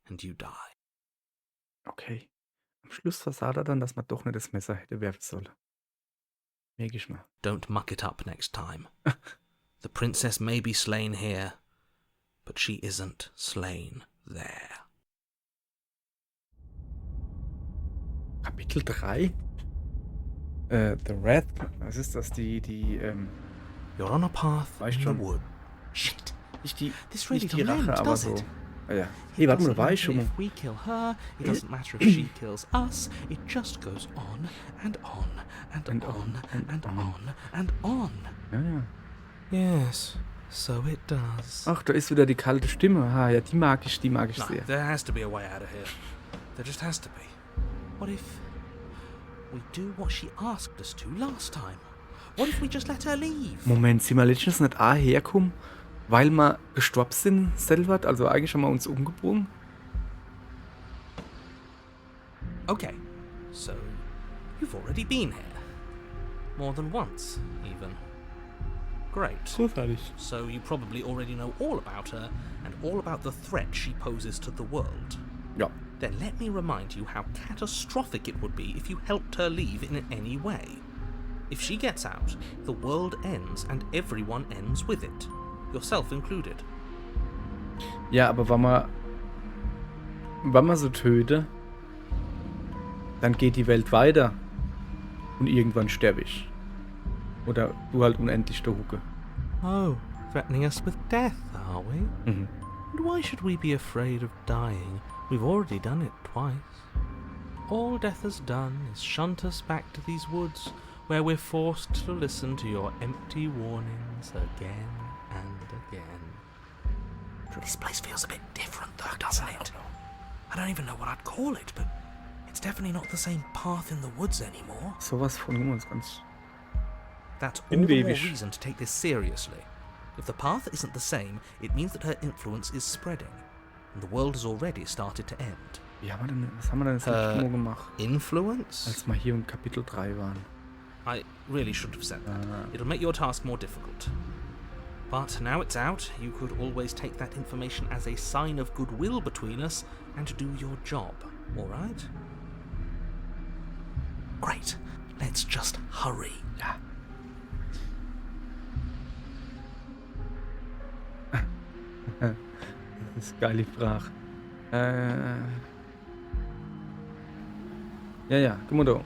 and you die. Okay. Am Schluss versagt er dann, dass man doch nicht das Messer hätte werfen sollen. Merke ich mal. Don't muck it up next time. The princess may be slain here, but she isn't slain there. Kapitel 3? The Wrath. Was ist das? You're on a path Weißt in schon. the wood. Shit! Nicht die, This really nicht die don't end, Rache, aber does so. it? Ah, ja. It Hey, warte mal, doesn't war ich matter schon mal. if we kill her, it doesn't matter if she kills us, it just goes on and on and And on on and and on and on. Ja, ja. Yes, so it does. Ach, da ist wieder die kalte Stimme. Ah, ja, die mag ich No, sehr. there has to be a way out of here. There just has to be. What if we do what she asked us to last time? What if we just let her leave? Moment, sind wir letztens nicht hergekommen, weil wir gestorben sind, selber? Also eigentlich haben wir uns umgebracht. Okay, so you've already been here. More than once, even. Great. Großartig. So you probably already know all about her and all about the threat she poses to the world. Ja. Then let me remind you how catastrophic it would be if you helped her leave in any way. If she gets out, the world ends and everyone ends with it, yourself included. Ja, aber wenn man so töte, dann geht die Welt weiter. Und irgendwann sterbe ich. Oder du halt unendlich der Hucke. Oh, threatening us with death, are we? Mhm. And why should we be afraid of dying? We've already done it twice. All death has done is shunt us back to these woods, where we're forced to listen to your empty warnings again and again. This place feels a bit different though, doesn't it? I don't even know what I'd call it, but it's definitely not the same path in the woods anymore. Sowas von uns ganz. That's all the more Inwebisch. reason to take this seriously. If the path isn't the same, it means that her influence is spreading, and the world has already started to end. Was haben wir denn das letzte Mal gemacht? Influence? Als wir hier im Kapitel 3 waren. I really shouldn't have said that. It'll make your task more difficult. But now it's out, you could always take that information as a sign of goodwill between us and do your job, alright? Great. Let's just hurry. Ja. Das ist geile Frage. Ja, guck mal da.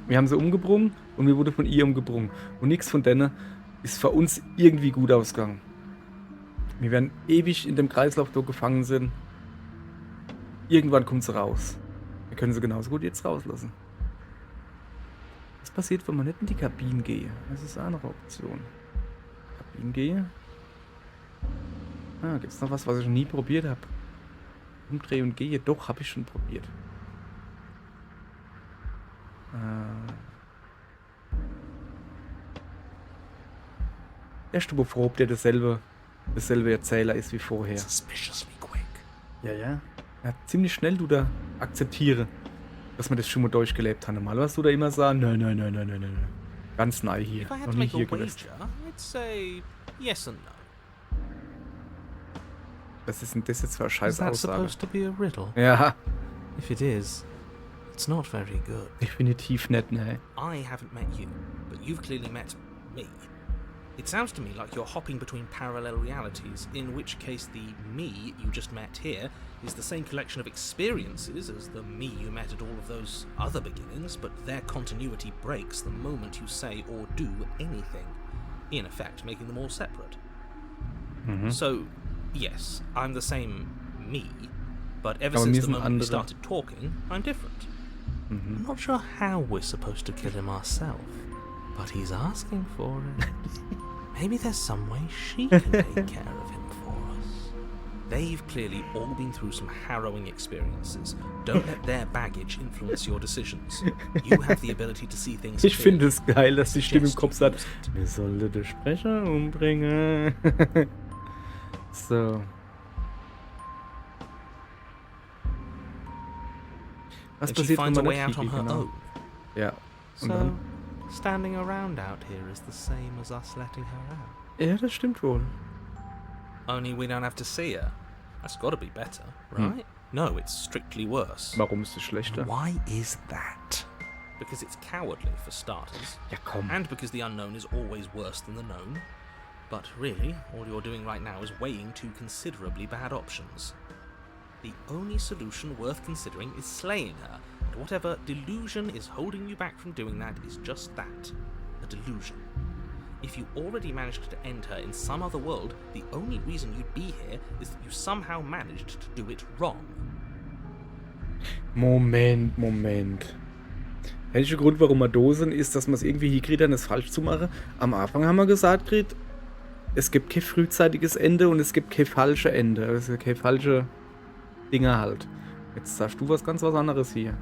Wir haben sie umgebrungen und wir wurde von ihr umgebrungen. Und nichts von denen ist für uns irgendwie gut ausgegangen. Wir werden ewig in dem Kreislauf, da gefangen sind. Irgendwann kommt sie raus. Wir können sie genauso gut jetzt rauslassen. Was passiert, wenn man nicht in die Kabinen gehe? Das ist eine andere Option. Kabinen gehe. Ah, gibt es noch was ich noch nie probiert habe? Umdrehen und gehe. Doch, habe ich schon probiert. Erst bevor ob der dasselbe Erzähler ist wie vorher. Suspiciously quick. Ja. Ja, ziemlich schnell du da akzeptiere, dass man das schon mal durchgelebt hat. Mal was du da immer sagen, nein. Ganz nah hier. If I had Noch to nie make hier a gewesen. wager, I'd say yes and no. Was ist denn das jetzt für eine Is scheiß that Aussage? supposed to be a riddle? Ja, If it is, it's not very good. definitiv nicht, ne. I haven't met you, but you've clearly met me. It sounds to me like you're hopping between parallel realities, in which case the me you just met here is the same collection of experiences as the me you met at all of those other beginnings, but their continuity breaks the moment you say or do anything, in effect making them all separate. So, yes, I'm the same me, but ever Aber since wir the sind moment we andere. started talking, I'm different. I'm not sure how we're supposed to kill him ourselves, but he's asking for it. Maybe there's some way she can take care of him for us. They've clearly all been through some harrowing experiences. Don't let their baggage influence your decisions. You have the ability to see things Ich finde clearly. es geil, dass die Stimme im Suggest Kopf you sagt, use it. wir sollten den Sprecher umbringen. So. Was And she passiert, wenn finds a man way nicht out on hielt, her genau. own. Ja. Und So, dann? standing around out here is the same as us letting her out. Ja, das stimmt wohl. Only we don't have to see her. That's got to be better, right? No, it's strictly worse. Warum ist es schlechter? Why is that? Because it's cowardly, for starters, Ja, komm. and because the unknown is always worse than the known. But really, all you're doing right now is weighing two considerably bad options. The only solution worth considering is slaying her, and whatever delusion is holding you back from doing that is just that, a delusion. If you already managed to end her in some other world, the only reason you'd be here is that you somehow managed to do it wrong. Moment. Der einzige Grund, warum wir da sind, ist, dass wir es irgendwie hinkriegt, das falsch zu machen. Am Anfang haben wir gesagt, es gibt kein frühzeitiges Ende und es gibt kein falsches Ende. Also kein falsche Dinge halt. Jetzt sagst du was ganz anderes hier.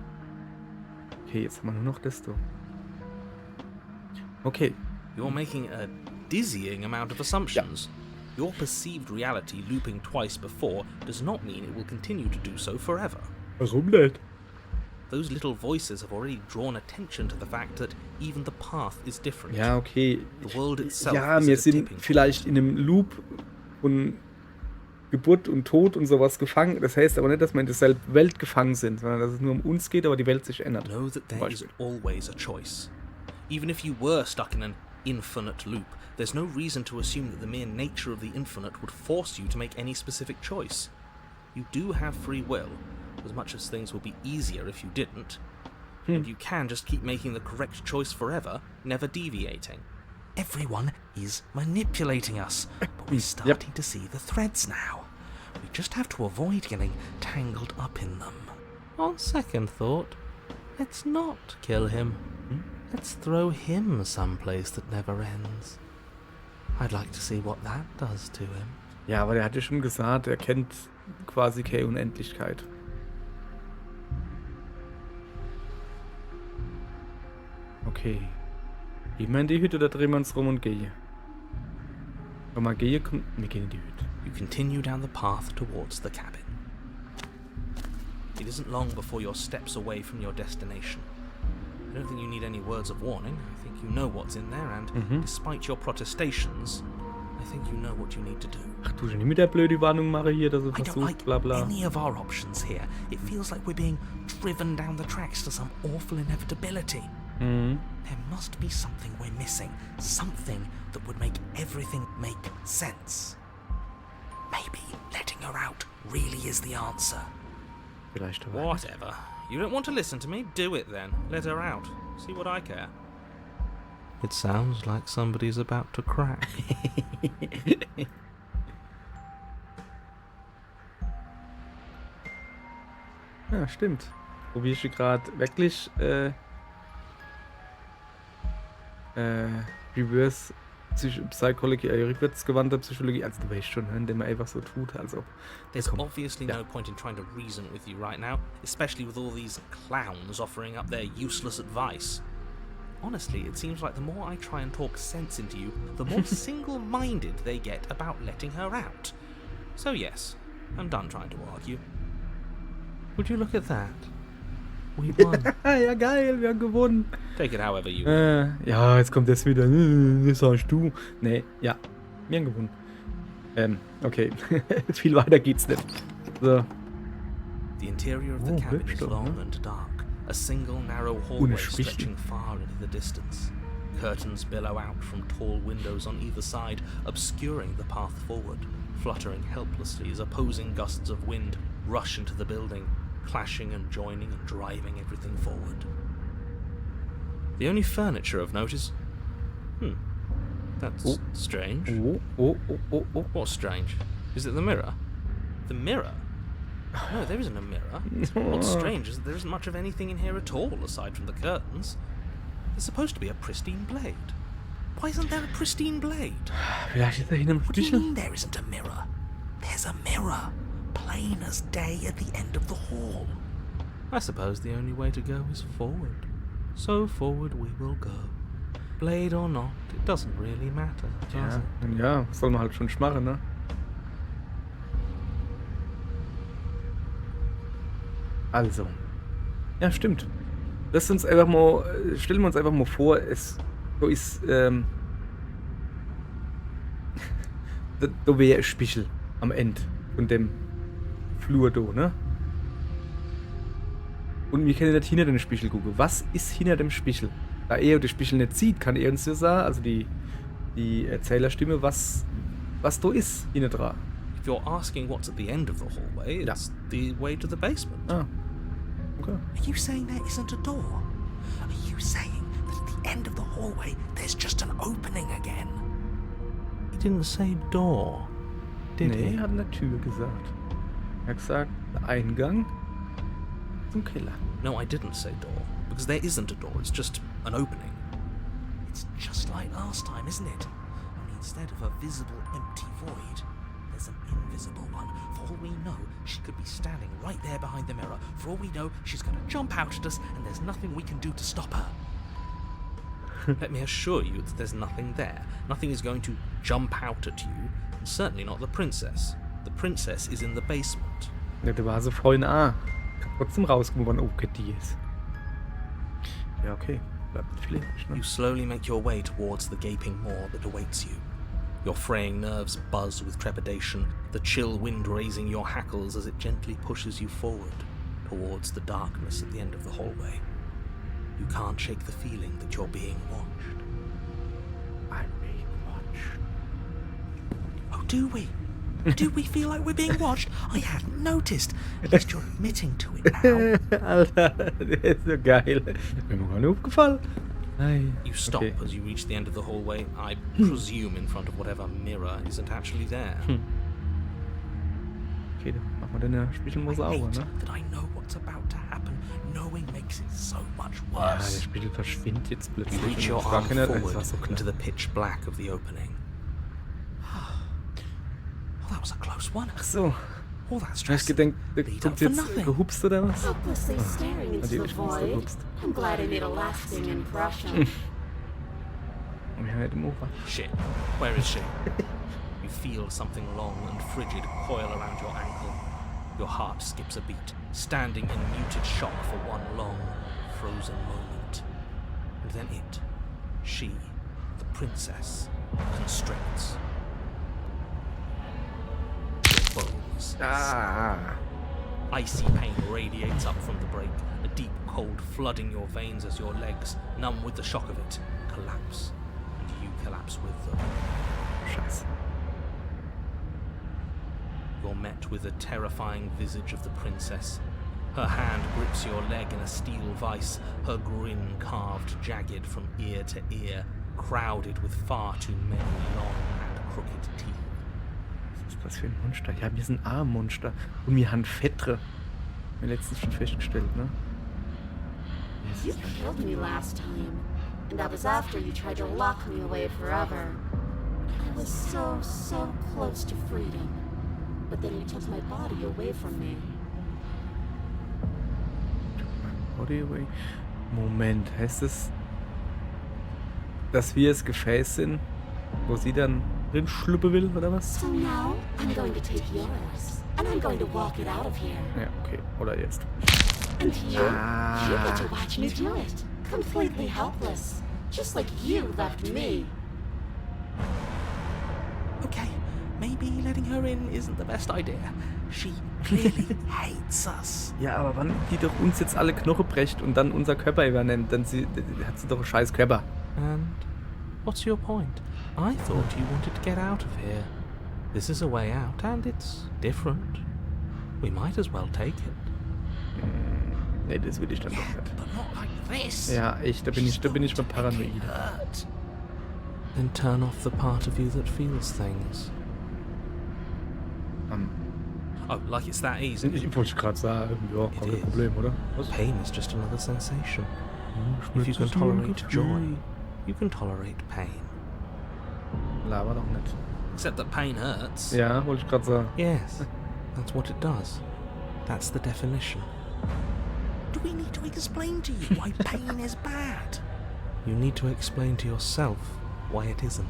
Okay, jetzt haben wir nur noch das da. Okay. You're making a dizzying amount of assumptions. Your perceived reality looping twice before does not mean it will continue to do so forever. Warum nicht? Those little voices have already drawn attention to the fact that even the path is different. Ja, okay. The world itself Ja, is wir at a sind tipping point. vielleicht in einem Loop von Geburt und Tod und sowas gefangen. Das heißt aber nicht, dass wir in derselben Welt gefangen sind, sondern dass es nur um uns geht, aber die Welt sich ändert. Know that there is Beispiel. always a choice. Even if you were stuck in an infinite loop, there's no reason to assume that the mere nature of the infinite would force you to make any specific choice. You do have free will, as much as things would be easier if you didn't. And you can just keep making the correct choice forever, never deviating. Everyone is manipulating us, but we're starting to see the threads now. We just have to avoid getting tangled up in them. On second thought, let's not kill him. Let's throw him someplace that never ends. I'd like to see what that does to him. Ja, aber der hat ja schon gesagt, er kennt quasi keine Unendlichkeit. Okay. Gehen wir in die Hütte oder drehen wir uns rum und gehen? Wenn wir gehen, wir gehen in die Hütte. You continue down the path towards the cabin. It isn't long before you're steps away from your destination. I don't think you need any words of warning. I think you know what's in there, and despite your protestations, I think you know what you need to do. Ach du, schon nicht mit der blöde Warnung mache hier, dass er I don't versucht, like bla bla. any of our options here. It feels like we're being driven down the tracks to some awful inevitability. There must be something we're missing. Something that would make everything make sense. Maybe letting her out really is the answer. Vielleicht aber. Whatever. You don't want to listen to me? Do it then. Let her out. See what I care. It sounds like somebody's about to crack. Ja, stimmt. Probiere ich gerade wirklich Reverse Psychology, rückwärtsgewandte Psychologie, also du weißt schon, ne, indem man einfach so tut, als ob. There's Komm. obviously Ja. no point in trying to reason with you right now, especially with all these clowns offering up their useless advice. Honestly, it seems like the more I try and talk sense into you, the more single-minded they get about letting her out. So yes, I'm done trying to argue. Would you look at that? We won. Ja, geil, wir haben gewonnen. Take it however you Ja, jetzt kommt das wieder. Das sagst du. Nee, ja, wir haben gewonnen. Okay. Viel weiter geht's nicht. So. The interior of the Oh, cabin hübsch is doch, long ne? and dark, a single narrow hallway Spichel. stretching far into the distance. Curtains billow out from tall windows on either side, obscuring the path forward, fluttering helplessly as opposing gusts of wind rush into the building, clashing and joining and driving everything forward. The only furniture of note is... That's Oh. strange. Oh. What's strange? Is it the mirror? The mirror? No, there isn't a mirror. What's strange is that there isn't much of anything in here at all, aside from the curtains. There's supposed to be a pristine blade. Why isn't there a pristine blade? Vielleicht ist er hinter dem What do you Spichel. mean there isn't a mirror? There's a mirror, plain as day at the end of the hall. I suppose the only way to go is forward. So forward we will go. Blade or not, it doesn't really matter, does it? Ja, was soll man halt schon machen, ne? Also. Ja, stimmt. Stellen wir uns einfach mal vor, so ist, da wäre ein Spichel am Ende von dem Flur da, ne? Und wir können nicht hinter den Spichel gucken. Was ist hinter dem Spichel? Da er den Spichel nicht sieht, kann er uns ja sagen, also die Erzählerstimme, was da ist hinter dran. If you're asking what's at the end of the hallway, it's the way to the basement. Ah, okay. Are you saying there isn't a door? Are you saying that at the end of the hallway there's just an opening again? He didn't say door, did Nee, he? er hat eine Tür gesagt. Er hat gesagt, der Eingang zum Keller. No, I didn't say door, because there isn't a door, it's just an opening. It's just like last time, isn't it? Only instead of a visible empty void, there's an invisible one. For all we know, she could be standing right there behind the mirror. For all we know, she's going to jump out at us, and there's nothing we can do to stop her. Let me assure you that there's nothing there. Nothing is going to jump out at you, and certainly not the princess. The princess is in the basement. Ja, der war so vorhin kann trotzdem rauskommen, wann die ist. Ja, okay. Bleibt vielleicht, ne? You slowly make your way towards the gaping maw that awaits you. Your fraying nerves buzz with trepidation, the chill wind raising your hackles as it gently pushes you forward, towards the darkness at the end of the hallway. You can't shake the feeling that you're being watched. I'm being watched. Oh, do we? Do we feel like we're being watched? I hadn't noticed. At least you're admitting to it now. Alter, der ist so geil. Mir gar nicht aufgefallen. Nein. You stop Okay. as you reach the end of the hallway, I presume in front of whatever mirror isn't actually there. Okay, dann machen wir den Spichel mal I sauber, hate ne? that I know what's about to happen. Knowing makes it so much Ja, der worse. Spichel verschwindet jetzt You plötzlich. reach your und es war arm keiner- es forward war so into knapp. the pitch black of the opening. Oh, that was a close one. Ach so. All that Hast stress. du gedacht, der Lead up kommt for jetzt nothing. gehupst oder was? Helplessly staring into the Natürlich muss der void. gehupst. I'm glad I made a lasting impression. Und wir haben halt im Ohr. Shit. Where is she? You feel something long and frigid coil around your ankle. Your heart skips a beat, standing in muted shock for one long, frozen moment. And then she, the princess, constricts. Your bones. Ah. Icy pain radiates up from the break, a deep cold flooding your veins as your legs, numb with the shock of it, collapse. And you collapse with them. Scheiße. You're met with the terrifying visage of the princess, Her hand grips your leg in a steel vice, her grin carved jagged from ear to ear, crowded with far too many long and crooked teeth. Was ist das für ein Monster? Ja, wir sind Armmonster. Und wir haben Fettre. Haben wir letztens schon festgestellt, ne? You killed me last time, and that was after you tried to lock me away forever. I was so close to freedom, but then you took my body away from me. Body away. Moment, heißt es, dass wir das Gefäß sind, wo sie dann drin schluppen will, oder was? So now, I'm going to take yours, and I'm going to walk it out of here. Ja, okay. Oder jetzt. And you get to watch me do it, completely helpless, just like you left me. Okay, maybe letting her in isn't the best idea. She really hates us. Ja, aber wann die doch uns jetzt alle Knochen brecht und dann unser Körper übernimmt, dann hat sie doch einen scheiß Körper. And what's your point? I thought you wanted to get out of here. This is a way out, and it's different. We might as well take it. Nee, das will ich dann doch nicht. But not like this. Ja, da bin ich mal paranoid. Hurt. Then turn off the part of you that feels things. Oh, like it's that easy. Ich wollte gerade sagen, ja, kein is. Problem, oder? Was? Pain is just another sensation. If you can tolerate joy, you can tolerate pain. Laber doch nicht. Except that pain hurts. Ja, wollte ich gerade sagen. Yes, that's what it does. That's the definition. Do we need to explain to you why pain is bad? You need to explain to yourself why it isn't.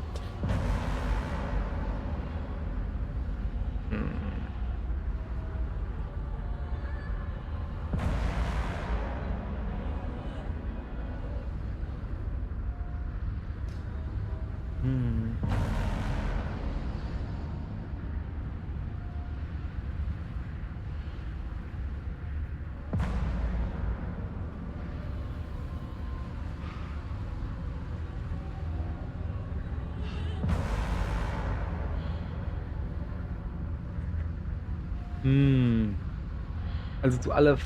Also zu alle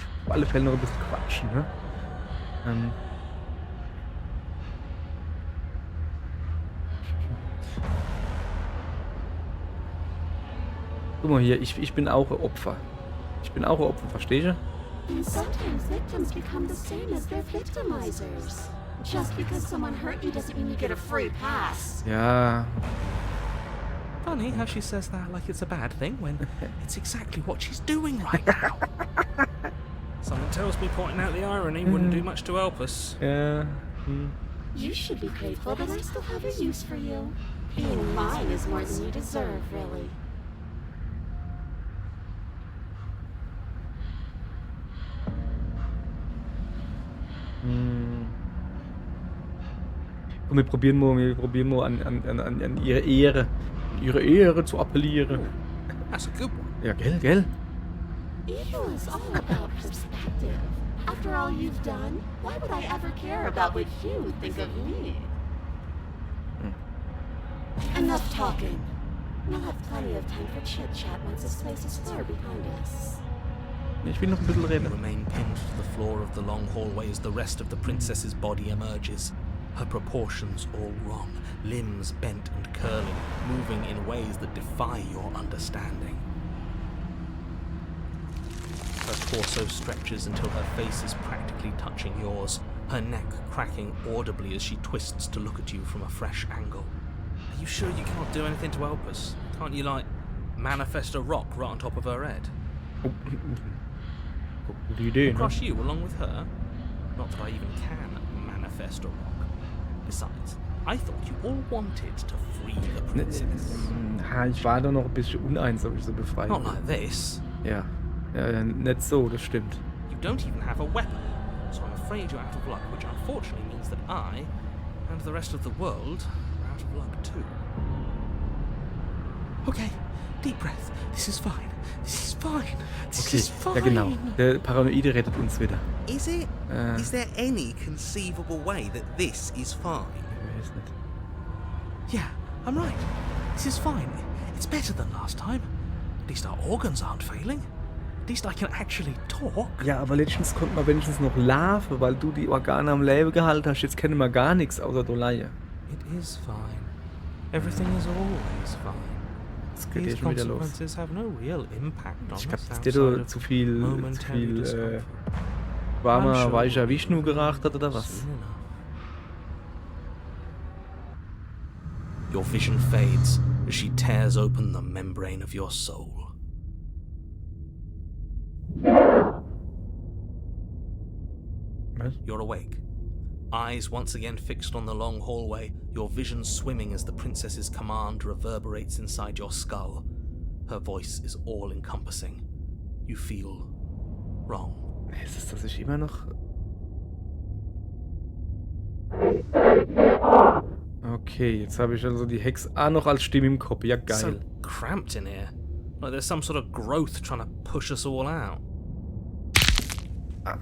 Fälle noch ein bisschen quatschen, ne? Guck mal hier, ich bin auch ein Opfer. Ich bin auch ein Opfer, verstehst du? And sometimes victims become the same as their victimizers. Just because someone hurt you doesn't mean you get a free pass. Ja, Funny how she says that like it's a bad thing when it's exactly what she's doing right now. Someone tells me pointing out the irony wouldn't do much to help us. ja. You should be grateful that I still have a use for you. Being mine is more than you deserve, really. Und wir probieren mal an ihre Ehre zu appellieren. That's a good one. Ja, gell? Evil is all about perspective. After all you've done, why would I ever care about what you would think of me? Enough talking. We'll have plenty of time for chit-chat once this place is far behind us. Ich will noch ein bisschen reden. Remain pinned to the floor of the long hallway as the rest of the princess's body emerges. Her proportions all wrong, limbs bent and curling, moving in ways that defy your understanding. Her torso stretches until her face is practically touching yours, her neck cracking audibly as she twists to look at you from a fresh angle. Are you sure you can't do anything to help us? Can't you, like, manifest a rock right on top of her head? Gute Idee, ne? Crush you along with her? Not that I even can manifest a rock. Besides, I thought you all wanted to free the princess. Ich war da noch ein bisschen uneins, ob ich sie befreien Not will. like this. Ja, nicht so, das stimmt. You don't even have a weapon, so I'm afraid you're out of luck, which unfortunately means that I, and the rest of the world, are out of luck too. Okay, deep breath. This is fine. This is fine. This Okay, is fine. ja genau. Der Paranoide rettet uns wieder. Is it? Is there any conceivable way that this is fine? Ich weiß nicht. Yeah, I'm right. This is fine. It's better than last time. At least our organs aren't failing. At least I can actually talk. Ja, aber letztens konnte man wenigstens noch laufen, weil du die Organe am Leben gehalten hast. Jetzt kennen wir gar nichts außer Doleie. It is fine. Everything is always fine. Das geht These schon wieder los. consequences have no real impact on Ich glaube, us dass outside der da of zu viel momentary discomfort. warmer, I'm sure weicher we'll Vishnu be geraucht hat oder was? soon enough. Your vision fades as she tears open the membrane of your soul. Was? You're awake. Eyes once again fixed on the long hallway, your vision swimming as the princess's command reverberates inside your skull. Her voice is all-encompassing. You feel wrong. Ist es, dass ich immer noch... Okay, jetzt habe ich also die Hex auch noch als Stimme im Kopf. Ja, geil. So cramped in here. Like there's some sort of growth trying to push us all out. Ah.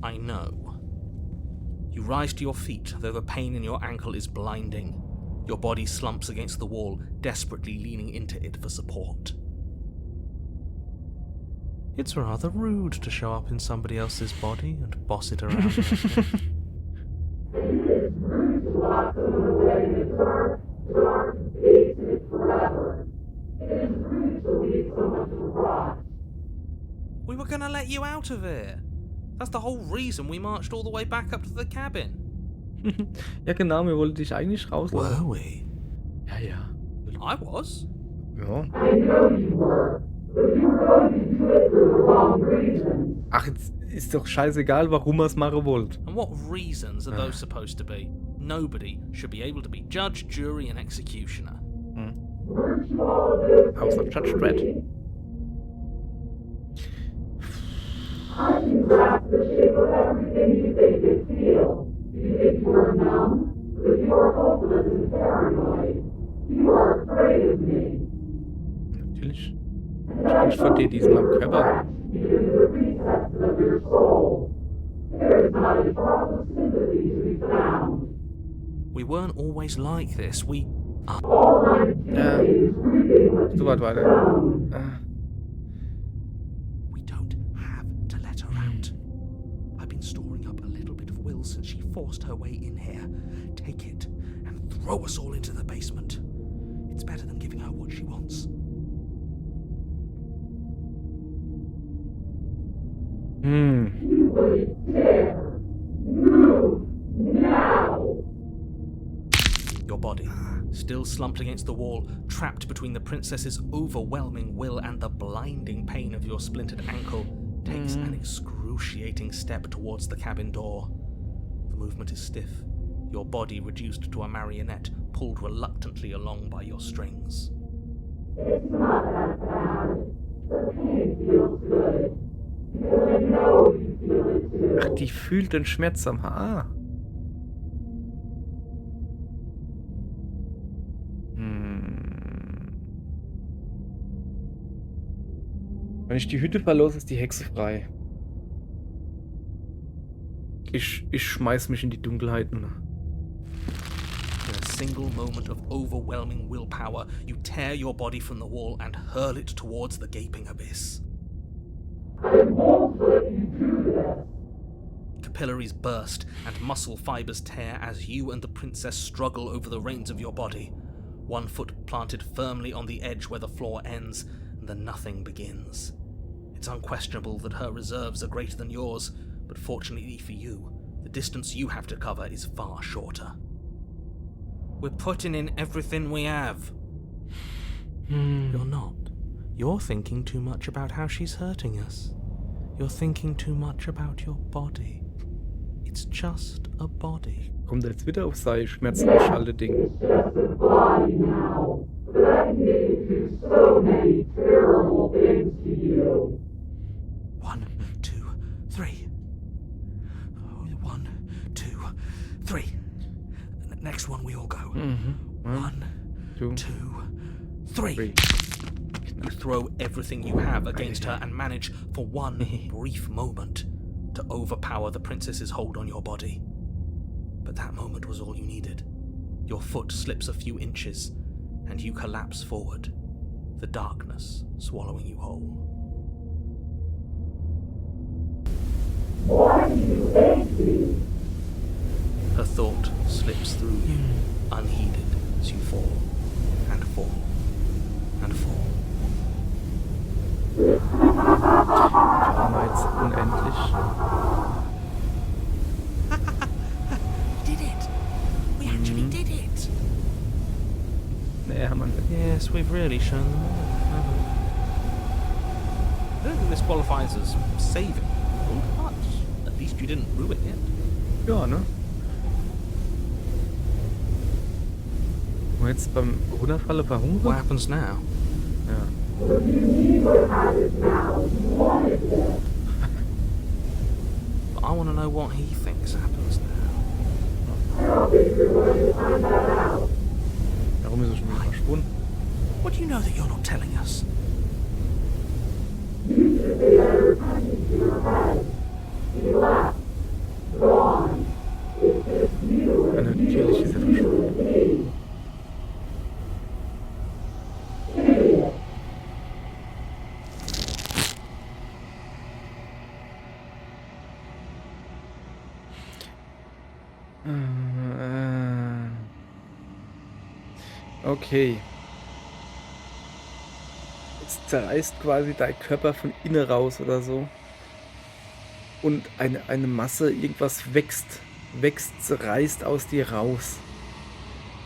I know. You rise to your feet, though the pain in your ankle is blinding. Your body slumps against the wall, desperately leaning into it for support. It's rather rude to show up in somebody else's body and boss it around. We were gonna let you out of here. That's the whole reason we marched all the way back up to the cabin. Ja, genau, wir wollten dich eigentlich rauslassen. Were we? Ja, ja. I was. Ja. Ach, jetzt ist doch scheißegal, warum er es machen wollt. And what reasons are those supposed to be? Nobody should be able to be judge, jury, and executioner. Außer Judge Dredd. I can grasp the shape of everything you think you feel. You think you are numb, but you are hopeless and paranoid. You are afraid of me. Natürlich. Ich verstehe diesen am Körper. Into the recesses of your soul. There is not a drop of sympathy to be found. We weren't always like this. All I'm doing is reading what So weit weiter. We don't have to let her out. I've been storing up a little bit of will since she forced her way in here. Take it and throw us all into the basement. It's better than giving her what she wants. You wouldn't dare. Move now. Your body, still slumped against the wall, trapped between the princess's overwhelming will and the blinding pain of your splintered ankle, takes an excruciating step towards the cabin door. The movement is stiff, your body reduced to a marionette, pulled reluctantly along by your strings. It's not that bad. The pain feels good. Because I know you feel it too. Ach, die fühlt den Schmerz am Haar. Wenn ich die Hütte verlose, ist die Hexe frei. Ich schmeiß mich in die Dunkelheiten. In a single moment of overwhelming willpower, you tear your body from the wall and hurl it towards the gaping abyss. I won't let you do this. Capillaries burst and muscle fibers tear as you and the princess struggle over the reins of your body. One foot planted firmly on the edge where the floor ends, and the nothing begins. It's unquestionable that her reserves are greater than yours, but fortunately for you, the distance you have to cover is far shorter. We're putting in everything we have. You're not. You're thinking too much about how she's hurting us. You're thinking too much about your body. It's just a body. Kommt er jetzt wieder auf sein Schmerzenschalte-Ding? It's just a body now. But I can make it do so many terrible things to you. 1, 2, 3. 1, 2, 3. Next one we all go. 1, 2, 3. You throw everything you have against her and manage, for one brief moment, to overpower the princess's hold on your body. But that moment was all you needed. Your foot slips a few inches, and you collapse forward, the darkness swallowing you whole. Why do you hate me? Her thought slips through you, unheeded, as you fall, and fall, and fall. Drama jetzt unendlich. We did it! We actually did it! Nee, haben wir nicht. Yes, we've really shown them all, haven't we? I don't think this qualifies as saving, but at least you didn't ruin it. Ja, ne? Und jetzt beim Runterfallen verhungern? What happens now? Ja. If you neither had it now, you wanted it. But I want to know what he thinks happens now. How big you're going to find that out? Warum ist er schon wieder verschwunden? What do you know that you're not telling us? You should be better punished to your head. He left. Gone. It's just you Ja, and natürlich ist er verschwunden. me. Idiot. Okay. Jetzt zerreißt quasi dein Körper von innen raus oder so. Und eine Masse, irgendwas wächst, reißt aus dir raus.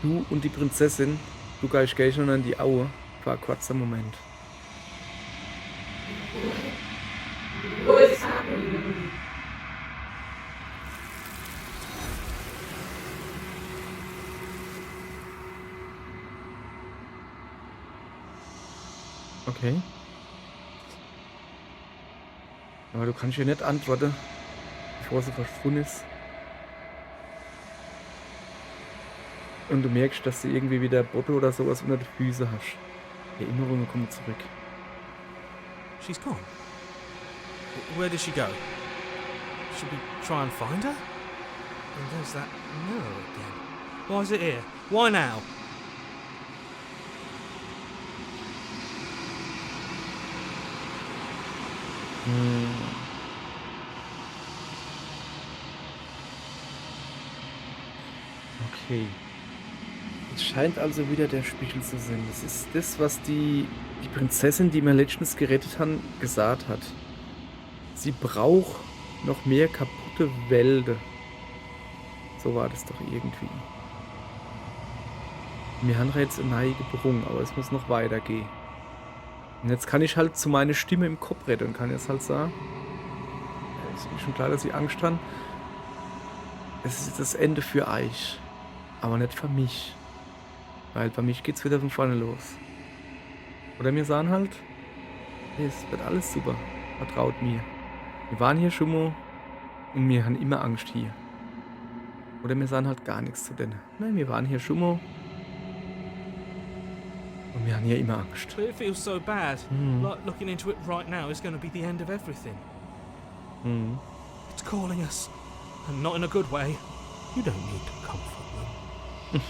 Du und die Prinzessin, du gehst gleich schon an die Aue. War ein kurzer Moment. What's happening? Okay. Aber du kannst ja nicht antworten, bevor sie verschwunden ist. Und du merkst, dass du irgendwie wieder Botto oder sowas unter die Füße hast. Erinnerungen kommen zurück. She's gone. Where did she go? Should we try and find her? And there's that mirror again. Why is it here? Why now? Okay. Es scheint also wieder der Spiegel zu sein. Das ist das, was die Prinzessin, die wir letztens gerettet haben, gesagt hat. Sie braucht noch mehr kaputte Wälder. So war das doch irgendwie. Wir haben jetzt eine neue gebrungen, aber es muss noch weitergehen. Und jetzt kann ich halt zu meiner Stimme im Kopf retten und kann jetzt halt sagen, es ist mir schon klar, dass ich Angst habe. Es ist das Ende für euch, aber nicht für mich. Weil bei mich geht's wieder von vorne los. Oder wir sagen halt, hey, es wird alles super, vertraut mir. Wir waren hier schon mal und wir haben immer Angst hier. Oder wir sagen halt gar nichts zu denen. Nein, wir waren hier schon mal und wir haben hier immer Angst. But it feels so bad. Like looking into it right now is going to be the end of everything. Mhm. It's calling us. And not in a good way. You don't need to comfort them.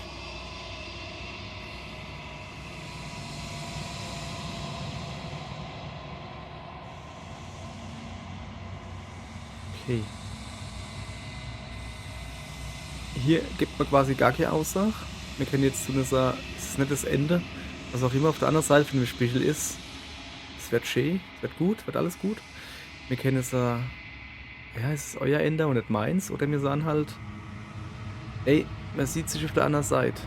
Okay. Hier gibt man quasi gar keine Aussage. Wir können jetzt tun, sagen, es ist nicht das Ende. Was auch immer auf der anderen Seite von dem Spiegel ist. Es wird schön, es wird gut, wird alles gut. Wir können sagen, ja, es ist euer Ende und nicht meins. Oder wir sagen halt, ey, man sieht sich auf der anderen Seite.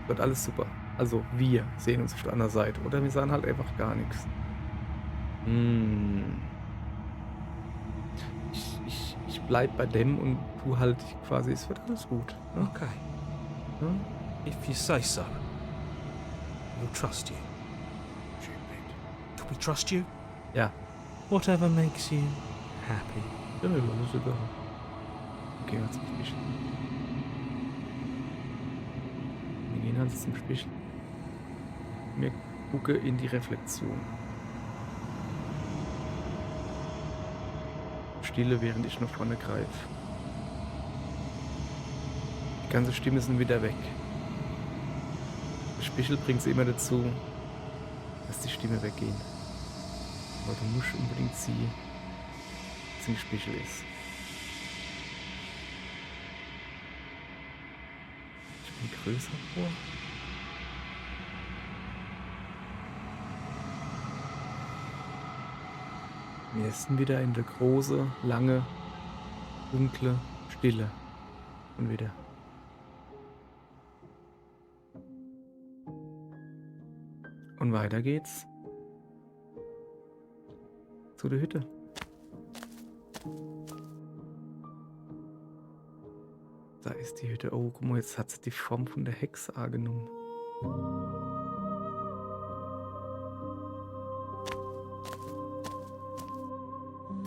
Wird alles super. Also wir sehen uns auf der anderen Seite. Oder wir sagen halt einfach gar nichts. Ich bleib bei dem und tu halt quasi, es wird alles gut. Ne? Okay. Ja? If you say so, we'll trust you. Do we trust you? Ja. Whatever makes you happy. Ja, das ist egal. Okay, jetzt zum Spiegel. Wir gehen halt zum Spiegel. Wir gucken in die Reflexion. Stille, während ich nach vorne greife. Die ganze Stimme sind wieder weg. Der Spiegel bringt es immer dazu, dass die Stimme weggehen. Aber du musst unbedingt sehen, dass ein Spiegel ist. größer vor. Wir sind wieder in der große, lange, dunkle Stille. Und wieder. Und weiter geht's. Zu der Hütte. Da ist die Hütte. Oh, guck mal, jetzt hat sie die Form von der Hexe angenommen.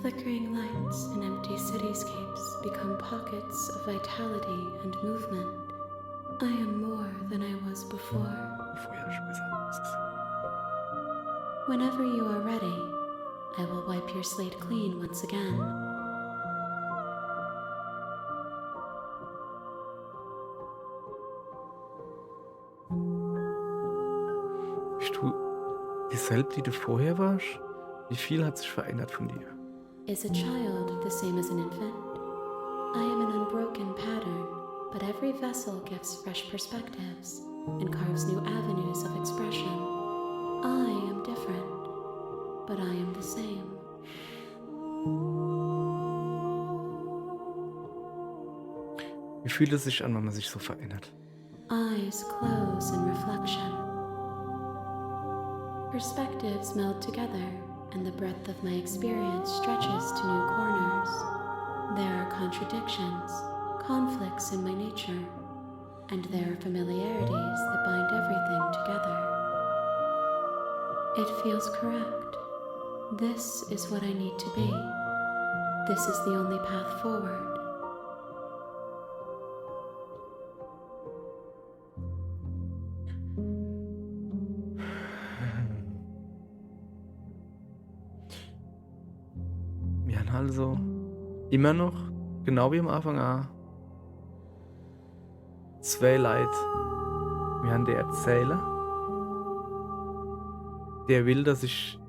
Flickering lights in empty cityscapes become pockets of vitality and movement. I am more than I was before. Vorher schon gesagt. Whenever you are ready, I will wipe your slate clean once again. Bist du dieselbe, die du vorher warst? Wie viel hat sich verändert von dir? Is a child the same as an infant? I am an unbroken pattern, but every vessel gives fresh perspectives and carves new avenues of expression. I am different, but I am the same. Wie fühlt es sich an, wenn man sich so verändert? Eyes close in reflection. Perspectives meld together, and the breadth of my experience stretches to new corners. There are contradictions, conflicts in my nature, and there are familiarities that bind everything together. It feels correct. This is what I need to be. This is the only path forward. Wir haben also immer noch, genau wie am Anfang an, zwei Leute. Wir haben den Erzähler, der will, dass ich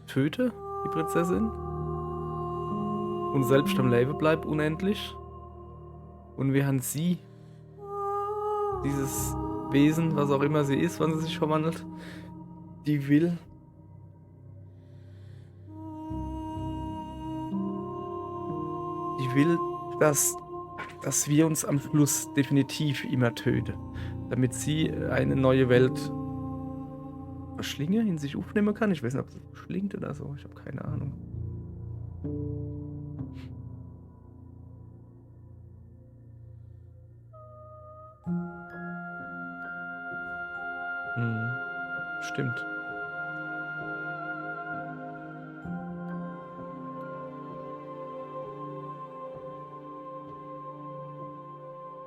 töte, die Prinzessin, und selbst am Leben bleibe unendlich. Und wir haben sie, dieses Wesen, was auch immer sie ist, wann sie sich verwandelt, die will, dass wir uns am Schluss definitiv immer töten, damit sie eine neue Welt verschlingen, in sich aufnehmen kann. Ich weiß nicht, ob sie verschlingt oder so, ich habe keine Ahnung. Stimmt.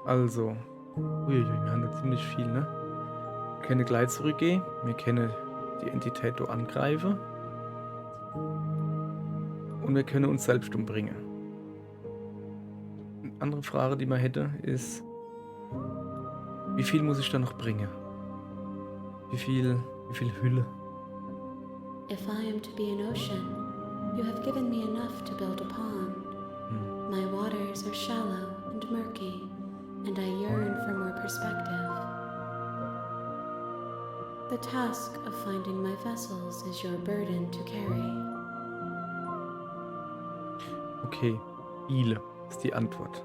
Also, wir haben da ziemlich viel, ne? Wir können gleich zurückgehen, wir können die Entität da angreifen und wir können uns selbst umbringen. Eine andere Frage, die man hätte, ist, wie viel muss ich da noch bringen? Wie viel Hülle? If I am to be an ocean, you have given me enough to build a pond. My waters are shallow and murky, and I yearn for more perspective. The task of finding my vessels is your burden to carry. Okay, viele ist die Antwort.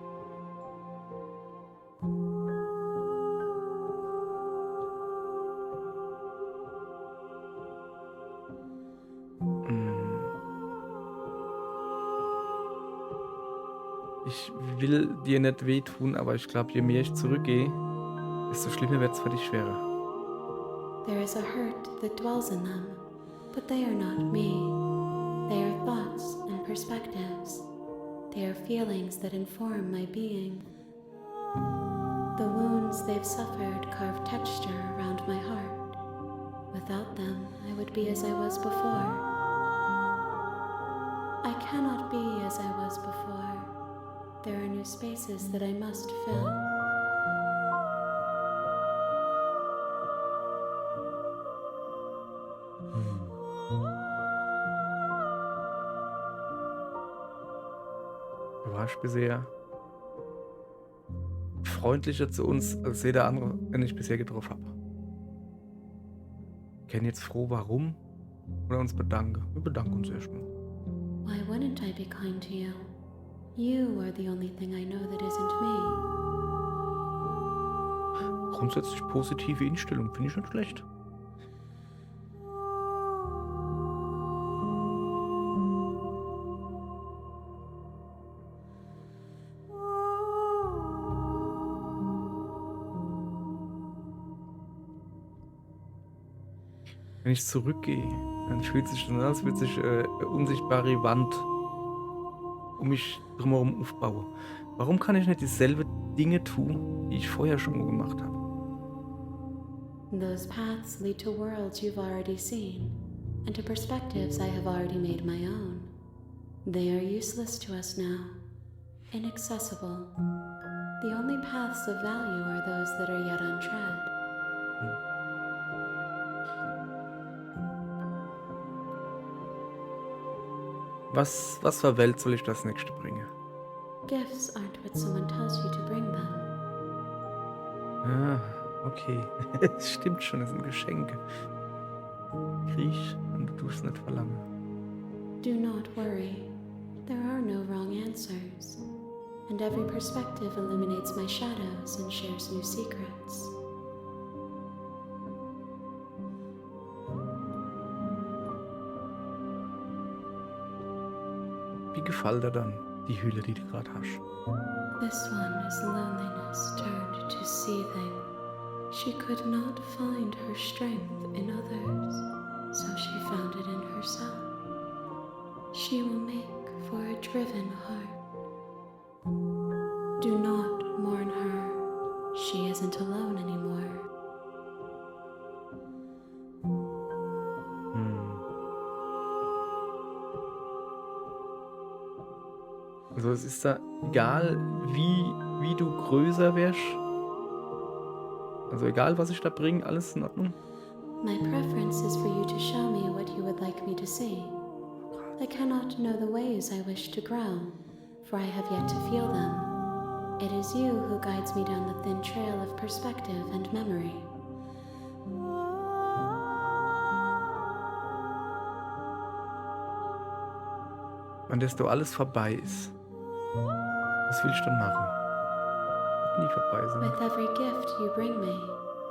Ich will dir nicht wehtun, aber ich glaube, je mehr ich zurückgehe, desto schlimmer wird es für dich schwerer. There is a hurt that dwells in them, but they are not me. They are thoughts and perspectives. They are feelings that inform my being. The wounds they've suffered carve texture around my heart. Without them, I would be as I was before. I cannot be as I was before. There are new spaces that I must fill. Du warst bisher freundlicher zu uns als jeder andere, den ich bisher getroffen habe. Wir kennen jetzt froh, warum oder uns bedanken. Wir bedanken uns erstmal. Why wouldn't I be kind to you? You are the only thing I know that isn't me. Grundsätzlich positive Einstellung, finde ich nicht schlecht. Wenn ich zurückgehe, dann fühlt sich dann an, als würde sich eine unsichtbare Wand um mich drumherum aufbauen. Warum kann ich nicht dieselben Dinge tun, die ich vorher schon gemacht habe? Those paths lead to worlds you've already seen, and to perspectives I have already made my own. They are useless to us now, inaccessible. The only paths of value are those that are yet untread. Was für Welt soll ich das nächste bringen? Gifts aren't what someone tells you to bring them. Ah, okay. Es stimmt schon, es sind Geschenke. Kriech und du tust nicht verlangen. Do not worry. There are no wrong answers. And every perspective illuminates my shadows and shares new secrets. Wie gefällt dir dann die Hülle, die du gerade hast? This one is loneliness turned to seething. She could not find her strength in others, so she found it in herself. She will make for a driven heart. Do not mourn her. She isn't alone anymore. Also es ist da egal, wie du größer wärst. Also egal, was ich da bringe, alles in Ordnung. My preference is for you to show me what you would like me to see. I cannot know the ways I wish to grow, for I have yet to feel them. It is you who guides me down the thin trail of perspective and memory. Wenn das doch alles vorbei ist, was will ich dann machen? Wird nie vorbei sein. With every gift you bring me,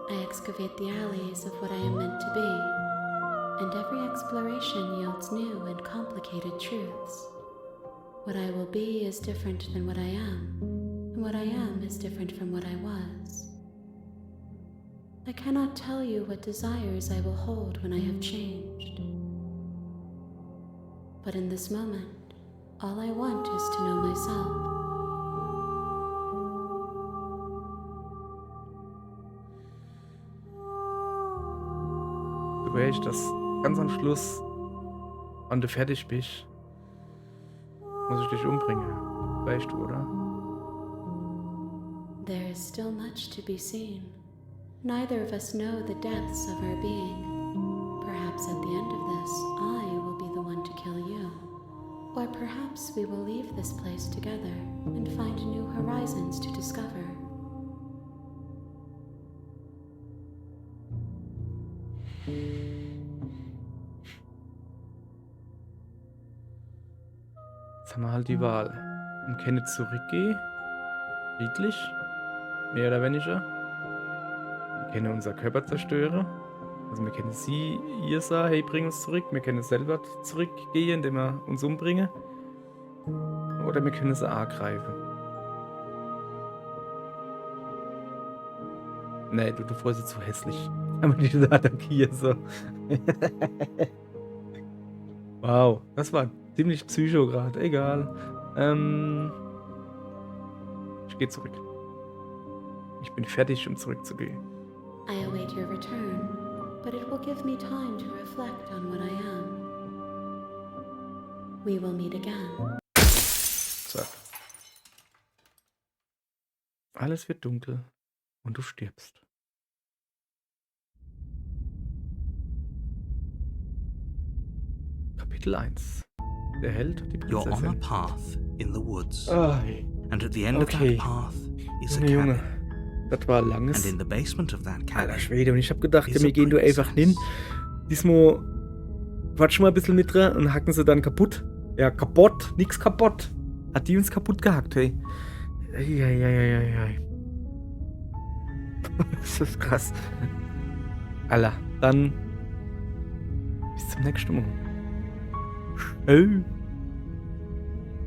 I excavate the alleys of what I am meant to be, and every exploration yields new and complicated truths. What I will be is different than what I am, and what I am is different from what I was. I cannot tell you what desires I will hold when I have changed. But in this moment, all I want is to know myself. So wäre ich das ganz am Schluss, wenn du fertig bist, muss ich dich umbringen. Weißt du, oder? There is still much to be seen. Neither of us know the depths of our being. Perhaps at the end of this, I will be the one to kill you. Or perhaps we will leave this place together and find new horizons to discover. Jetzt haben wir halt die Wahl. Wir können zurückgehen, friedlich, mehr oder weniger. Wir können unser Körper zerstören. Also wir können ihr sagen, hey, bring uns zurück. Wir können selber zurückgehen, indem wir uns umbringen. Oder wir können sie angreifen. Nee, du freust dich zu hässlich. Kann man dich da attackieren, so. Wow, das war ziemlich psycho gerade. Egal. Ich gehe zurück. Ich bin fertig, um zurückzugehen. I await your return, but it will give me time to reflect on what I am. We will meet again. Zack. Alles wird dunkel und du stirbst. Kapitel 1. Der Held und die You're on a Prinzessin. path in the woods, Ah, and at the end of okay. that path is a Junge, cabin. Das war And langes. in the basement of that Alter cabin, Schwede, und ich hab gedacht, ja, Ist wir a gehen da einfach hin. princess. Diesmal quatschen wir ein bisschen mit dran und hacken sie dann kaputt. Ja, kaputt, nix kaputt. Hat die uns kaputt gehackt, hey. Eieieiei. Das ist krass. Alter, dann bis zum nächsten Mal. Hey.